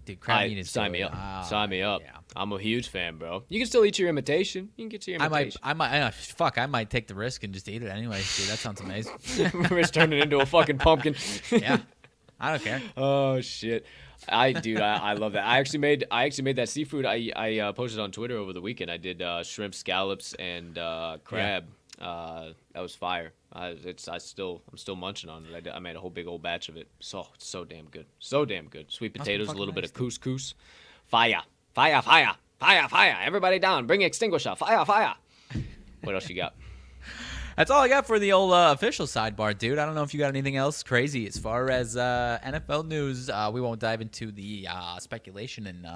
Dude, crab meat is sign me up. Sign me up. Yeah. I'm a huge fan, bro. You can still eat your imitation. You can get to your imitation. I might take the risk and just eat it anyway. Dude, that sounds amazing. We're just turning it into a fucking pumpkin. Yeah, I don't care. Oh shit, I love that. I actually made that seafood. I posted on Twitter over the weekend. I did shrimp, scallops, and crab. Yeah. That was fire. I'm still munching on it. I made a whole big old batch of it. So damn good. So damn good. Sweet potatoes, a little bit of couscous. Fire. Everybody down. Bring extinguisher. Fire. What else you got? That's all I got for the old official sidebar, dude. I don't know if you got anything else crazy as far as NFL news. We won't dive into the speculation and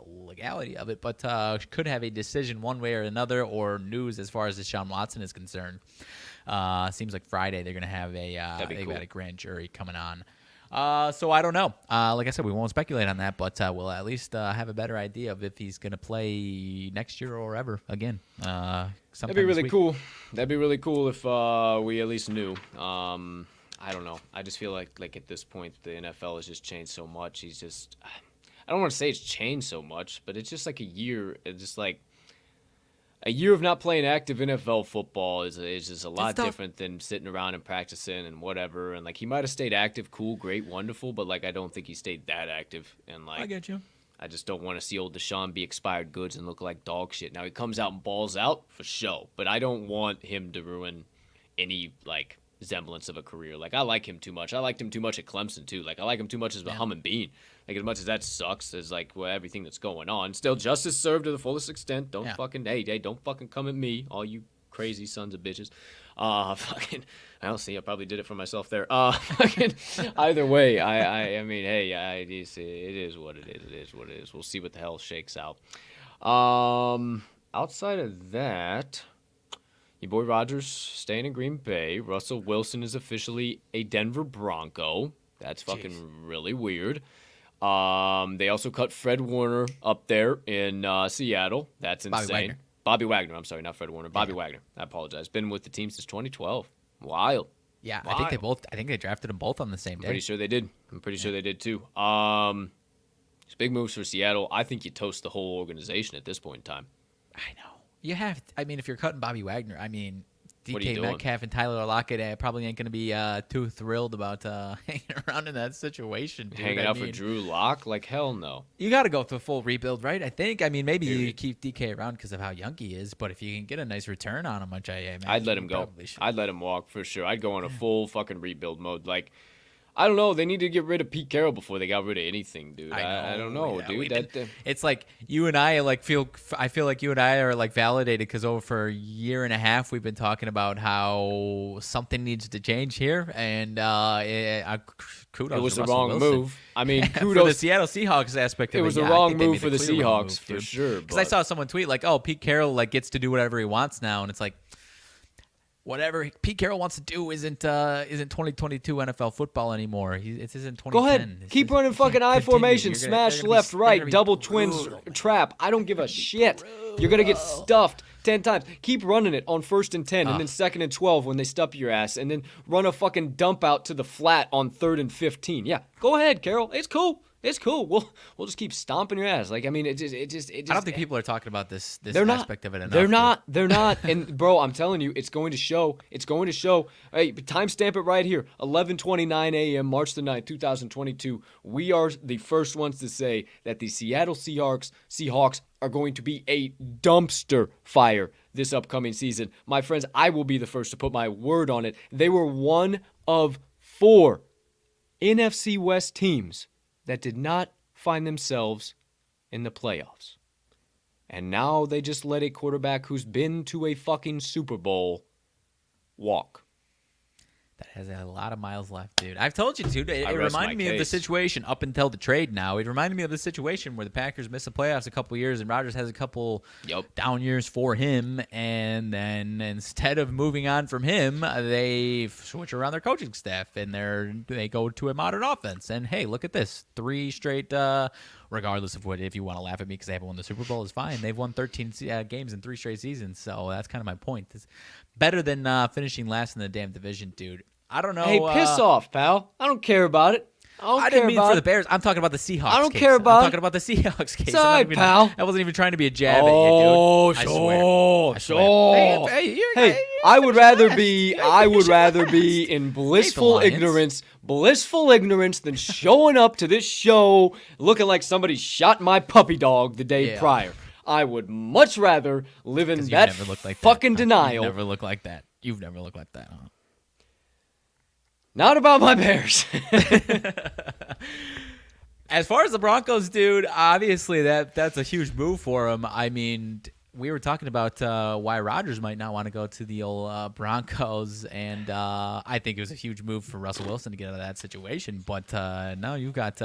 legality of it, but could have a decision one way or another, or news as far as Deshaun Watson is concerned. Seems like Friday they're going to have a grand jury coming on. So I don't know. Like I said, we won't speculate on that, but we'll at least have a better idea of if he's going to play next year or ever again. That'd be really cool. That'd be really cool if we at least knew. I don't know. I just feel like at this point the NFL has just changed so much. I don't want to say it's changed so much, but it's just like a year. It's just like a year of not playing active NFL football is just a lot different than sitting around and practicing and whatever. And like he might have stayed active, cool, great, wonderful, but like I don't think he stayed that active. And like I get you. I just don't want to see old Deshaun be expired goods and look like dog shit. Now he comes out and balls out for show, but I don't want him to ruin any like semblance of a career. Like I like him too much. I liked him too much at Clemson too. Like I like him too much as a humming bean. Like as much as that sucks as like everything that's going on, still justice served to the fullest extent. Don't fucking don't fucking come at me, all you crazy sons of bitches. Fucking I don't see. I probably did it for myself there. Fucking either way, I mean, hey, it is what it is. It is what it is. We'll see what the hell shakes out. Outside of that, your boy Rodgers staying in Green Bay. Russell Wilson is officially a Denver Bronco. That's fucking really weird. They also cut Fred Warner up there in Seattle. That's insane. Bobby Wagner. I'm sorry, not Fred Warner. Bobby Wagner. I apologize. Been with the team since 2012. Wild. Yeah, I think they drafted them both on the same day. I'm pretty sure they did. I'm pretty sure they did too. It's big moves for Seattle. I think you toast the whole organization at this point in time. I know. You have. I mean, if you're cutting Bobby Wagner, I mean, DK Metcalf and Tyler Lockett probably ain't going to be too thrilled about hanging around in that situation. Dude. Hanging out for Drew Lock? Like, hell no. You got to go through a full rebuild, right? I think. I mean, maybe you keep DK around because of how young he is, but if you can get a nice return on him, which I imagine I'd let him go. I'd let him walk for sure. I'd go on a full fucking rebuild mode. Like, I don't know. They need to get rid of Pete Carroll before they got rid of anything, dude. I don't know, dude. It's like you and I I feel like you and I are like validated because over a year and a half we've been talking about how something needs to change here, and kudos. It was to the Russell wrong Wilson. move. I mean, kudos for the Seattle Seahawks aspect of it. It was the I wrong think they move made for the Seahawks for sure. Because I saw someone tweet like, "Oh, Pete Carroll like gets to do whatever he wants now," and it's like, whatever Pete Carroll wants to do isn't 2022 NFL football anymore. It isn't 2010. Go ahead, keep running fucking I formation, smash left, right, double twins, trap. I don't give a shit. You're gonna get stuffed 10 times. Keep running it on 1st and 10, and then 2nd and 12 when they stuff your ass, and then run a fucking dump out to the flat on 3rd and 15. Yeah, go ahead, Carroll. It's cool. It's cool. We'll just keep stomping your ass. Like, I mean, it just. I don't think people are talking about this aspect of it enough. They're not. And bro, I'm telling you, it's going to show. It's going to show. Hey, timestamp it right here. 11:29 a.m. March the 9th, 2022. We are the first ones to say that the Seattle Seahawks are going to be a dumpster fire this upcoming season. My friends, I will be the first to put my word on it. They were one of 4 NFC West teams that did not find themselves in the playoffs. And now they just let a quarterback who's been to a fucking Super Bowl walk. That has a lot of miles left, dude. I've told you, dude. It reminded me of the situation up until the trade now. It reminded me of the situation where the Packers missed the playoffs a couple years and Rodgers has a couple down years for him. And then instead of moving on from him, they switch around their coaching staff and they go to a modern offense. And, hey, look at this. 3 straight, regardless of if you want to laugh at me because they haven't won the Super Bowl, is fine. They've won 13 games in 3 straight seasons. So that's kind of my point. It's better than finishing last in the damn division, dude. I don't know. Hey, piss off, pal. I don't care about it. I didn't mean for the Bears. I'm talking about the Seahawks. I don't care about. I'm talking about the Seahawks case. It's all right, pal. I wasn't even trying to be a jab at you, dude. I swear. Hey, I would rather be in blissful ignorance than showing up to this show looking like somebody shot my puppy dog the day prior. I would much rather live in that fucking denial. You never look like that. You've never looked like that, huh? Not about my Bears. As far as the Broncos, dude, obviously that's a huge move for them. I mean, we were talking about why Rodgers might not want to go to the old Broncos, and I think it was a huge move for Russell Wilson to get out of that situation. But now you've got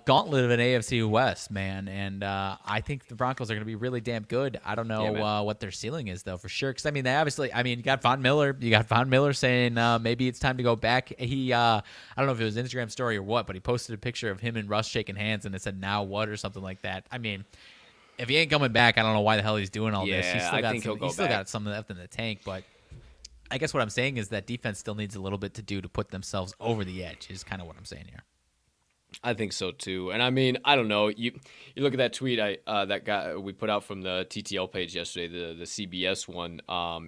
gauntlet of an AFC West, man, and I think the Broncos are going to be really damn good. I don't know what their ceiling is, though, for sure. Because I mean, you got Von Miller. You got Von Miller saying maybe it's time to go back. He, I don't know if it was an Instagram story or what, but he posted a picture of him and Russ shaking hands, and it said "Now what" or something like that. I mean, if he ain't coming back, I don't know why the hell he's doing all this. He's still got something left in the tank, but. I guess what I'm saying is that defense still needs a little bit to do to put themselves over the edge. Is kind of what I'm saying here. I think so too, and I mean, I don't know. You look at that tweet that guy we put out from the TTL page yesterday, the CBS one.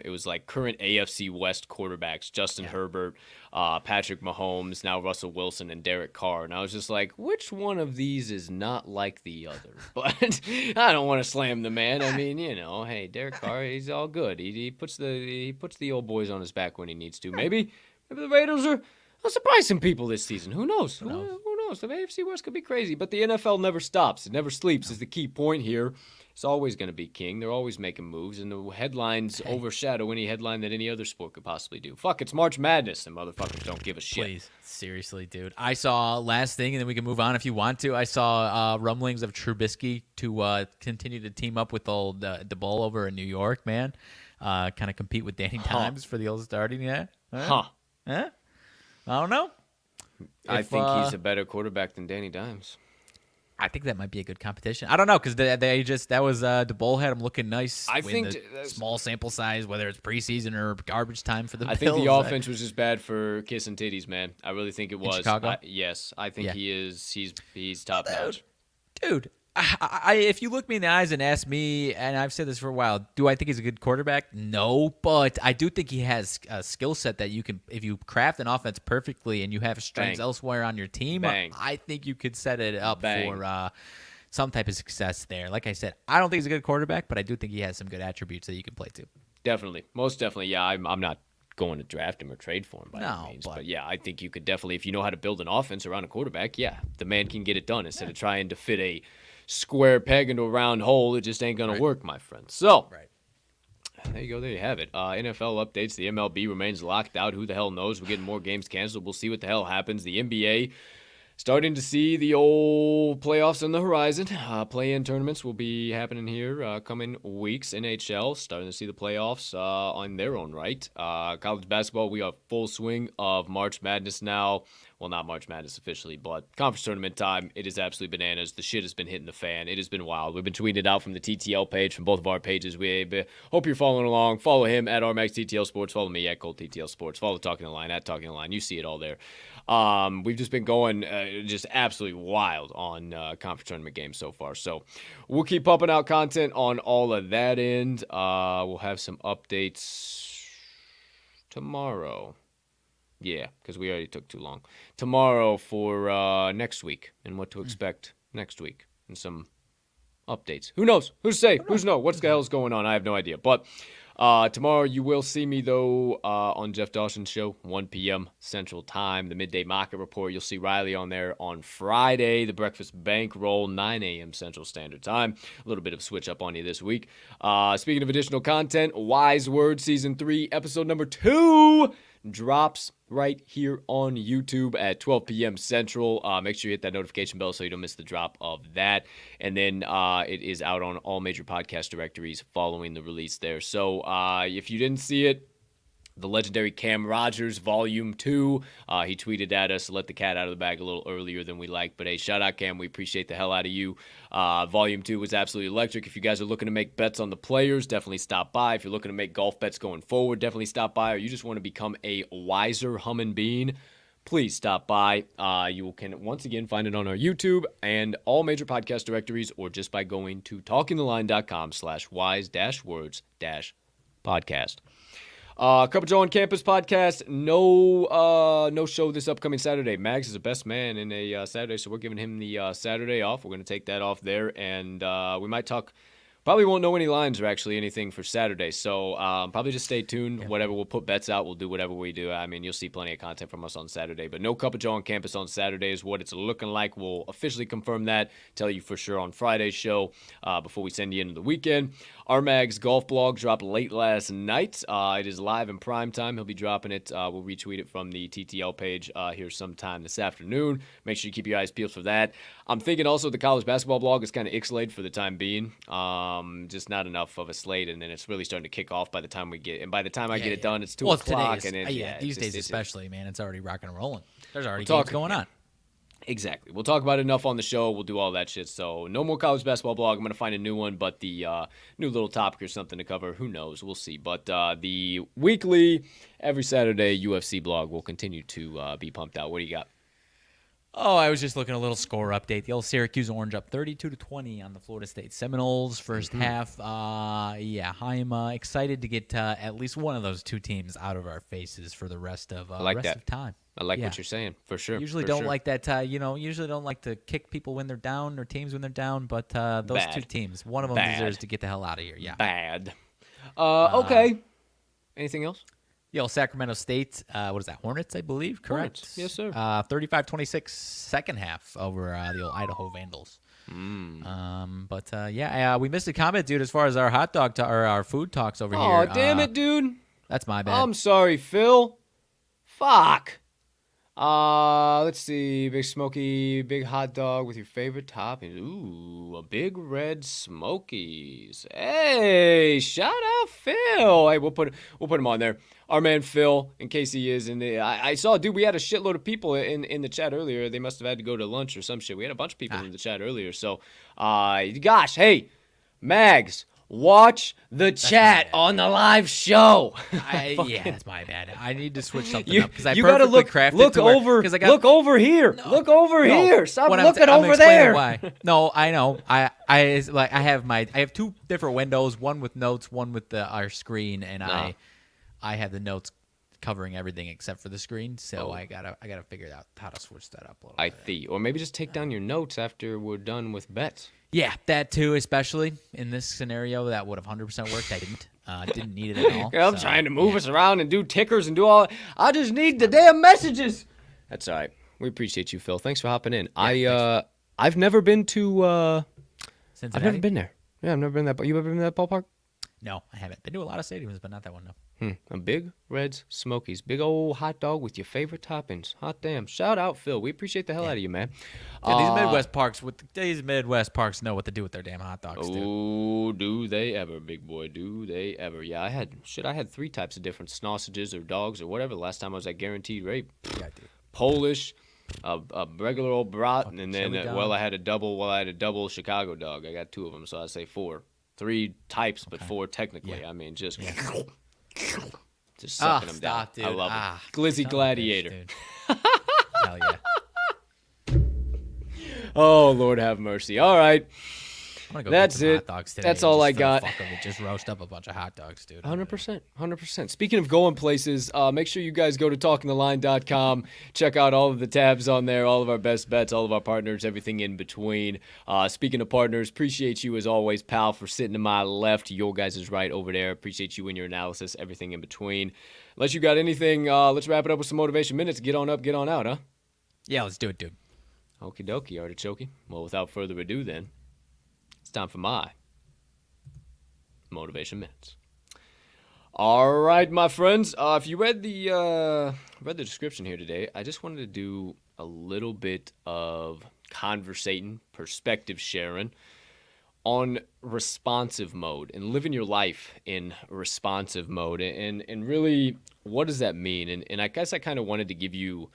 It was like current AFC West quarterbacks: Justin Herbert, Patrick Mahomes, now Russell Wilson, and Derek Carr. And I was just like, which one of these is not like the other? But I don't want to slam the man. I mean, hey, Derek Carr, he's all good. He puts the old boys on his back when he needs to. Maybe the Raiders are surprising people this season. Who knows? Who knows? The AFC West could be crazy, but the NFL never stops. It never sleeps is the key point here. It's always going to be king. They're always making moves, and the headlines overshadow any headline that any other sport could possibly do. Fuck, it's March Madness, and motherfuckers don't give a shit. Please, seriously, dude. I saw last thing, and then we can move on if you want to. I saw rumblings of Trubisky to continue to team up with old DeBoll over in New York, man. Kind of compete with Danny Dimes for the old starting, yeah? Huh? I don't know. I think he's a better quarterback than Danny Dimes. I think that might be a good competition. I don't know because DeBoll had him looking nice. I think small sample size, whether it's preseason or garbage time for the Bills. I think the offense was just bad for kissing titties, man. I really think it was. In Chicago? Yes, I think he is. He's top notch. Dude, if you look me in the eyes and ask me, and I've said this for a while, do I think he's a good quarterback? No, but I do think he has a skill set that you can, if you craft an offense perfectly and you have strengths elsewhere on your team, I think you could set it up for some type of success there. Like I said, I don't think he's a good quarterback, but I do think he has some good attributes that you can play to. Definitely. Most definitely. Yeah, I'm not going to draft him or trade for him by any means. But yeah, I think you could definitely, if you know how to build an offense around a quarterback, yeah, the man can get it done instead of trying to fit a square peg into a round hole. It just ain't going to work, my friend. So there you go. There you have it. NFL updates. The MLB remains locked out. Who the hell knows? We're getting more games canceled. We'll see what the hell happens. The NBA starting to see the old playoffs on the horizon. Play-in tournaments will be happening here coming weeks. NHL starting to see the playoffs on their own right. College basketball, we are full swing of March Madness now. Well, not March Madness officially, but conference tournament time. It is absolutely bananas. The shit has been hitting the fan. It has been wild. We've been tweeting it out from the TTL page, from both of our pages. We hope you're following along. Follow him at RMags TTL Sports. Follow me at Colt TTL Sports. Follow Talking the Line at Talking the Line. You see it all there. We've just been going just absolutely wild on conference tournament games so far. So we'll keep pumping out content on all of that end. We'll have some updates tomorrow. Yeah, because we already took too long. Tomorrow for next week and what to expect next week and some updates. Who knows? Who's to say? Who's know? What the hell's going on? I have no idea. But tomorrow you will see me, though, on Jeff Dawson's show, 1 p.m. Central Time, the Midday Market Report. You'll see Riley on there on Friday, the Breakfast Bankroll, 9 a.m. Central Standard Time. A little bit of a switch up on you this week. Speaking of additional content, Wise Words Season 3, Episode number 2 drops right here on YouTube at 12 p.m. Central. Make sure you hit that notification bell so you don't miss the drop of that. And then it is out on all major podcast directories following the release there. So if you didn't see it, the legendary Cam Rogers, Volume 2. He tweeted at us, let the cat out of the bag a little earlier than we like. But hey, shout out, Cam. We appreciate the hell out of you. Volume 2 was absolutely electric. If you guys are looking to make bets on the players, definitely stop by. If you're looking to make golf bets going forward, definitely stop by. Or you just want to become a wiser humming bean, please stop by. You can once again find it on our YouTube and all major podcast directories, or just by going to talkingtheline.com/wise-words-podcast. Cup of Joe on Campus podcast. No show this upcoming Saturday. Mags is the best man in a Saturday, so we're giving him the Saturday off. We're going to take that off there, and we might talk. Probably won't know any lines or actually anything for Saturday, so probably just stay tuned. Whatever, we'll put bets out. We'll do whatever we do. I mean, you'll see plenty of content from us on Saturday, but no Cup of Joe on Campus on Saturday is what it's looking like. We'll officially confirm that, tell you for sure on Friday's show before we send you into the weekend. RMags Golf Blog dropped late last night. It is live in prime time. He'll be dropping it. We'll retweet it from the TTL page here sometime this afternoon. Make sure you keep your eyes peeled for that. I'm thinking also the college basketball blog is kind of ixlayed for the time being. Just not enough of a slate, and then it's really starting to kick off by the time we get. And by the time I get it done, it's 2 o'clock. These days especially, man, it's already rocking and rolling. There's already games going on. Exactly. We'll talk about it enough on the show. We'll do all that shit. So no more college basketball blog. I'm going to find a new one, but the new little topic or something to cover, who knows? We'll see. But the weekly, every Saturday UFC blog will continue to be pumped out. What do you got? Oh, I was just looking at a little score update. The old Syracuse Orange up 32-20 on the Florida State Seminoles first half. I'm excited to get at least one of those two teams out of our faces for the rest of time. I like what you're saying, for sure. Usually don't like that, usually don't like to kick people when they're down or teams when they're down, but those two teams, one of them deserves to get the hell out of here. Yeah. Bad. Okay. Anything else? Sacramento State, what is that, Hornets, I believe, correct? Hornets. Yes, sir. 35-26 second half over the old Idaho Vandals. We missed a comment, dude, as far as our hot dog or our food talks over here. Oh, damn it, dude. That's my bad. I'm sorry, Phil. Fuck. Let's see. Big smoky, big hot dog with your favorite toppings. Ooh, a big red Smokies. Hey, shout out Phil. Hey, we'll put him on there. Our man Phil, in case he is in the. I saw, dude. We had a shitload of people in the chat earlier. They must have had to go to lunch or some shit. We had a bunch of people in the chat earlier. So, gosh, hey, Mags. Watch the chat on the live show. That's my bad. I need to switch something up because I gotta look over. Look over here. No, look over here. Stop looking over there. Why. No, I know. I have two different windows. One with notes. One with our screen, and I have the notes covering everything except for the screen. So I gotta figure out how to switch that up a little bit. I see. Or maybe just take down your notes after we're done with bets. Yeah, that too, especially in this scenario, that would have 100% worked. I didn't need it at all. I'm trying to move us around and do tickers and do all. I just need the damn messages. That's all right. We appreciate you, Phil. Thanks for hopping in. Yeah, I've never been to. Cincinnati? I've never been there. Yeah, I've never been that. You ever been to that ballpark? No, I haven't. Been to a lot of stadiums, but not that one, no. A Big Red's Smokies. Big old hot dog with your favorite toppings. Hot damn. Shout out, Phil. We appreciate the hell out of you, man. Yeah, these Midwest parks know what to do with their damn hot dogs, dude. Oh, do they ever, big boy. Do they ever. Yeah, I had 3 types of different sausages or dogs or whatever last time I was at Guaranteed Rate. Yeah, dude. Polish, a regular old brat, and then, I had a double Chicago dog. I got 2 of them, so I'd say 4. 3 types, but 4 technically. Yeah. I mean, just sucking them down. Dude. I love it. Glizzy Gladiator. Hell yeah. Oh, Lord have mercy. All right. I'm gonna go That's get some it. Hot dogs today That's all I for the got. fuck of it. Just roast up a bunch of hot dogs, dude. 100%. Speaking of going places, make sure you guys go to talkingtheline.com. Check out all of the tabs on there, all of our best bets, all of our partners, everything in between. Speaking of partners, appreciate you as always, pal, for sitting to my left. Your guys is right over there. Appreciate you and your analysis, everything in between. Unless you got anything, let's wrap it up with some motivation minutes. Get on up, get on out, huh? Yeah, let's do it, dude. Okie dokie, artichoke. Well, without further ado, then, it's time for my motivation minutes. All right, my friends. If you read the description here today, I just wanted to do a little bit of conversating, perspective sharing on responsive mode and living your life in responsive mode. And really, what does that mean? And I guess I kind of wanted to give you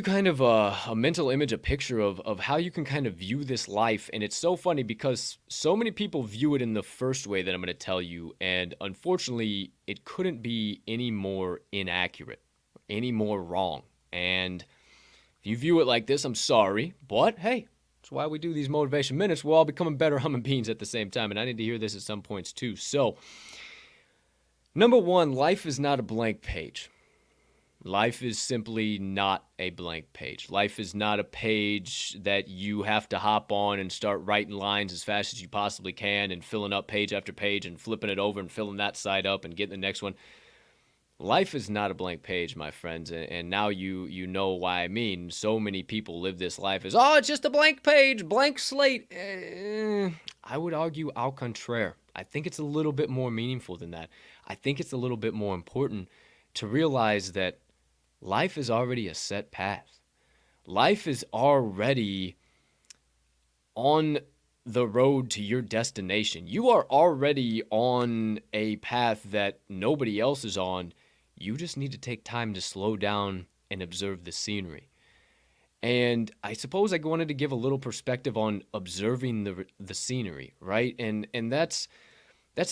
kind of a mental image, a picture of how you can kind of view this life. And it's so funny because so many people view it in the first way that I'm going to tell you. And unfortunately, it couldn't be any more inaccurate, any more wrong. And if you view it like this, I'm sorry. But hey, that's why we do these motivation minutes. We're all becoming better human beings at the same time. And I need to hear this at some points too. So, number 1, life is not a blank page. Life is simply not a blank page. Life is not a page that you have to hop on and start writing lines as fast as you possibly can and filling up page after page and flipping it over and filling that side up and getting the next one. Life is not a blank page, my friends, and now you know why I mean. So many people live this life as, it's just a blank page, blank slate. I would argue au contraire. I think it's a little bit more meaningful than that. I think it's a little bit more important to realize that life is already a set path. Life is already on the road to your destination. You are already on a path that nobody else is on. You just need to take time to slow down and observe the scenery. And I suppose I wanted to give a little perspective on observing the scenery, right? And that's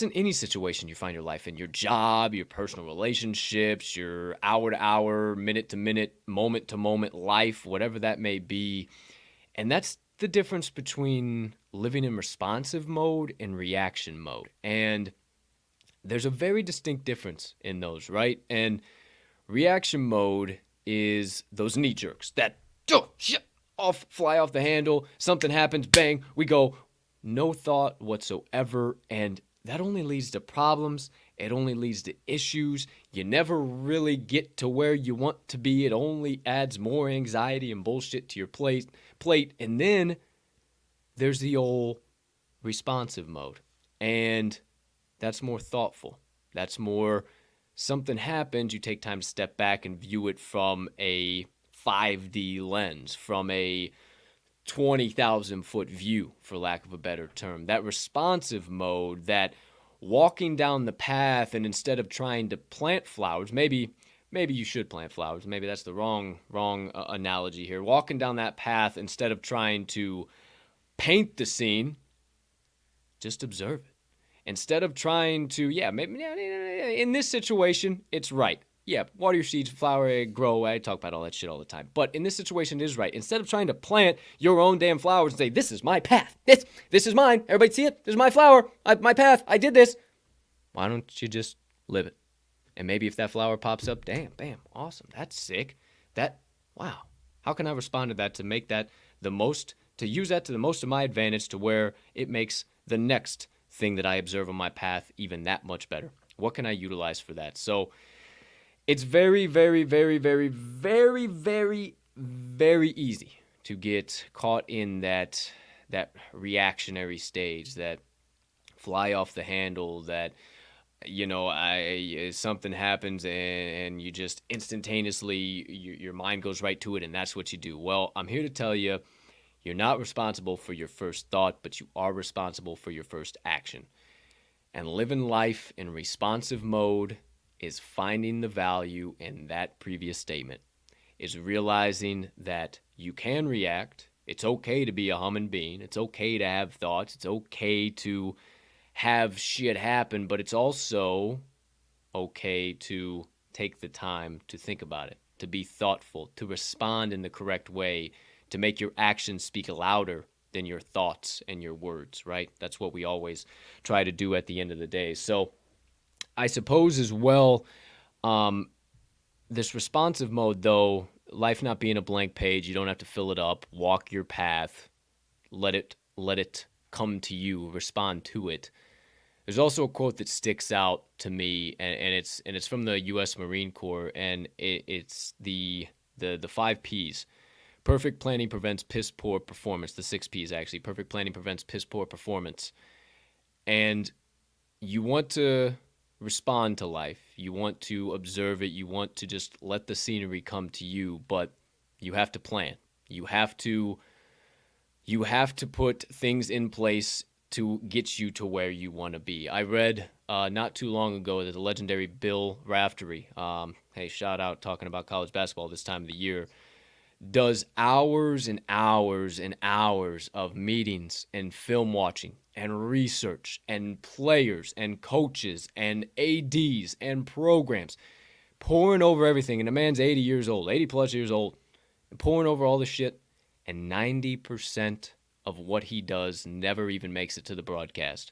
in any situation you find your life in, your job, your personal relationships, your hour-to-hour, minute-to-minute, moment-to-moment life, whatever that may be. And that's the difference between living in responsive mode and reaction mode. And there's a very distinct difference in those, right? And reaction mode is those knee jerks that fly off the handle, something happens, bang, we go, no thought whatsoever, and that only leads to problems. It only leads to issues. You never really get to where you want to be. It only adds more anxiety and bullshit to your plate. And then there's the old responsive mode. And that's more thoughtful. That's more something happens, you take time to step back and view it from a 5D lens, from a 20,000 foot view, for lack of a better term. That responsive mode, that walking down the path, and instead of trying to plant flowers, maybe you should plant flowers. Maybe that's the wrong analogy here. Walking down that path, instead of trying to paint the scene, just observe it. Instead of trying to, maybe in this situation, it's right. Yeah, water your seeds, flower, grow. I talk about all that shit all the time. But in this situation, it is right. Instead of trying to plant your own damn flowers and say, this is my path. This is mine. Everybody see it? This is my flower. My path. I did this. Why don't you just live it? And maybe if that flower pops up, damn, bam, awesome. That's sick. Wow. How can I respond to that to make that to use that to the most of my advantage to where it makes the next thing that I observe on my path even that much better? What can I utilize for that? So it's very, very, very, very, very, very, very easy to get caught in that reactionary stage, that fly off the handle, that something happens and you just instantaneously your mind goes right to it, and that's what you do. Well, I'm here to tell you, you're not responsible for your first thought, but you are responsible for your first action. And living life in responsive mode is finding the value in that previous statement, is realizing that you can react. It's okay to be a humming bean. It's okay to have thoughts. It's okay to have shit happen, but it's also okay to take the time to think about it, to be thoughtful, to respond in the correct way, to make your actions speak louder than your thoughts and your words, right? That's what we always try to do at the end of the day. So I suppose as well, this responsive mode, though, life not being a blank page, you don't have to fill it up, walk your path, let it come to you, respond to it. There's also a quote that sticks out to me, and it's from the U.S. Marine Corps, and it's the 5 Ps. Perfect planning prevents piss poor performance. The 6 Ps, actually. Perfect planning prevents piss poor performance. And you want to respond to life. You want to observe it. You want to just let the scenery come to you, but you have to plan. You have to put things in place to get you to where you want to be. I read not too long ago that the legendary Bill Raftery, hey, shout out, talking about college basketball this time of the year, does hours and hours and hours of meetings and film watching and research and players and coaches and ADs and programs, pouring over everything. And the man's 80 years old, 80 plus years old, and pouring over all the shit. And 90% of what he does never even makes it to the broadcast.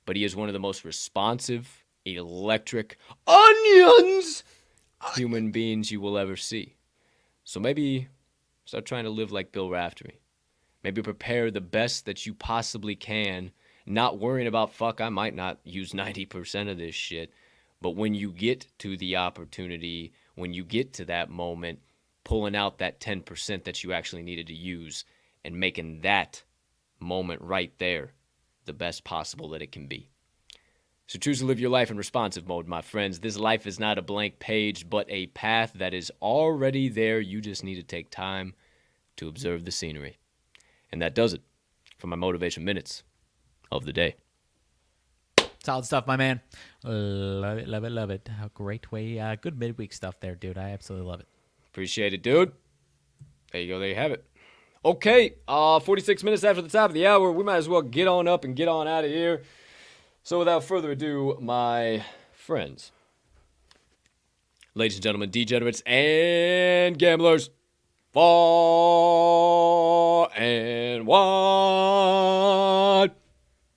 But he is one of the most responsive, electric, onions human beings you will ever see. So maybe start trying to live like Bill Raftery. Maybe prepare the best that you possibly can, not worrying about, fuck, I might not use 90% of this shit. But when you get to the opportunity, when you get to that moment, pulling out that 10% that you actually needed to use and making that moment right there the best possible that it can be. So choose to live your life in responsive mode, my friends. This life is not a blank page, but a path that is already there. You just need to take time to observe the scenery. And that does it for my Motivation Minutes of the day. Solid stuff, my man. Love it, love it, love it. How great way. Good midweek stuff there, dude. I absolutely love it. Appreciate it, dude. There you go. There you have it. Okay, 46 minutes after the top of the hour, we might as well get on up and get on out of here. So without further ado, my friends, ladies and gentlemen, degenerates and gamblers, far and wide,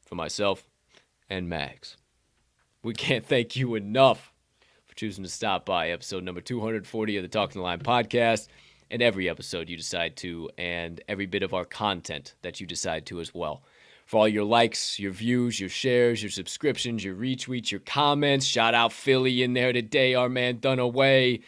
for myself and Mags, we can't thank you enough for choosing to stop by episode number 240 of the Talking the Line podcast, and every episode you decide to, and every bit of our content that you decide to as well. For all your likes, your views, your shares, your subscriptions, your retweets, your comments. Shout out Philly in there today, our man Dunaway.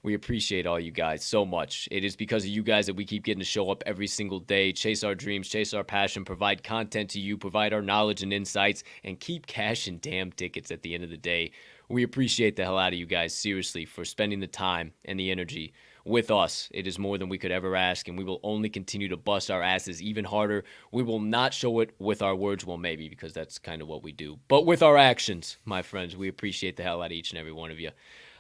We appreciate all you guys so much. It is because of you guys that we keep getting to show up every single day, chase our dreams, chase our passion, provide content to you, provide our knowledge and insights, and keep cashing damn tickets at the end of the day. We appreciate the hell out of you guys, seriously, for spending the time and the energy with us. It is more than we could ever ask, and we will only continue to bust our asses even harder. We will not show it with our words, well, maybe, because that's kind of what we do, but with our actions, my friends. We appreciate the hell out of each and every one of you.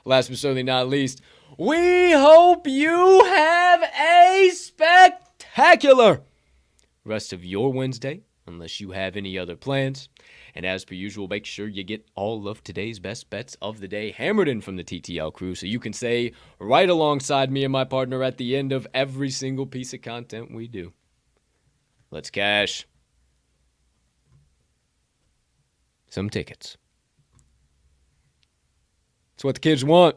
Last but certainly not least, we hope you have a spectacular rest of your Wednesday, unless you have any other plans. And as per usual, make sure you get all of today's best bets of the day hammered in from the TTL crew, so you can say right alongside me and my partner at the end of every single piece of content we do, let's cash some tickets. It's what the kids want.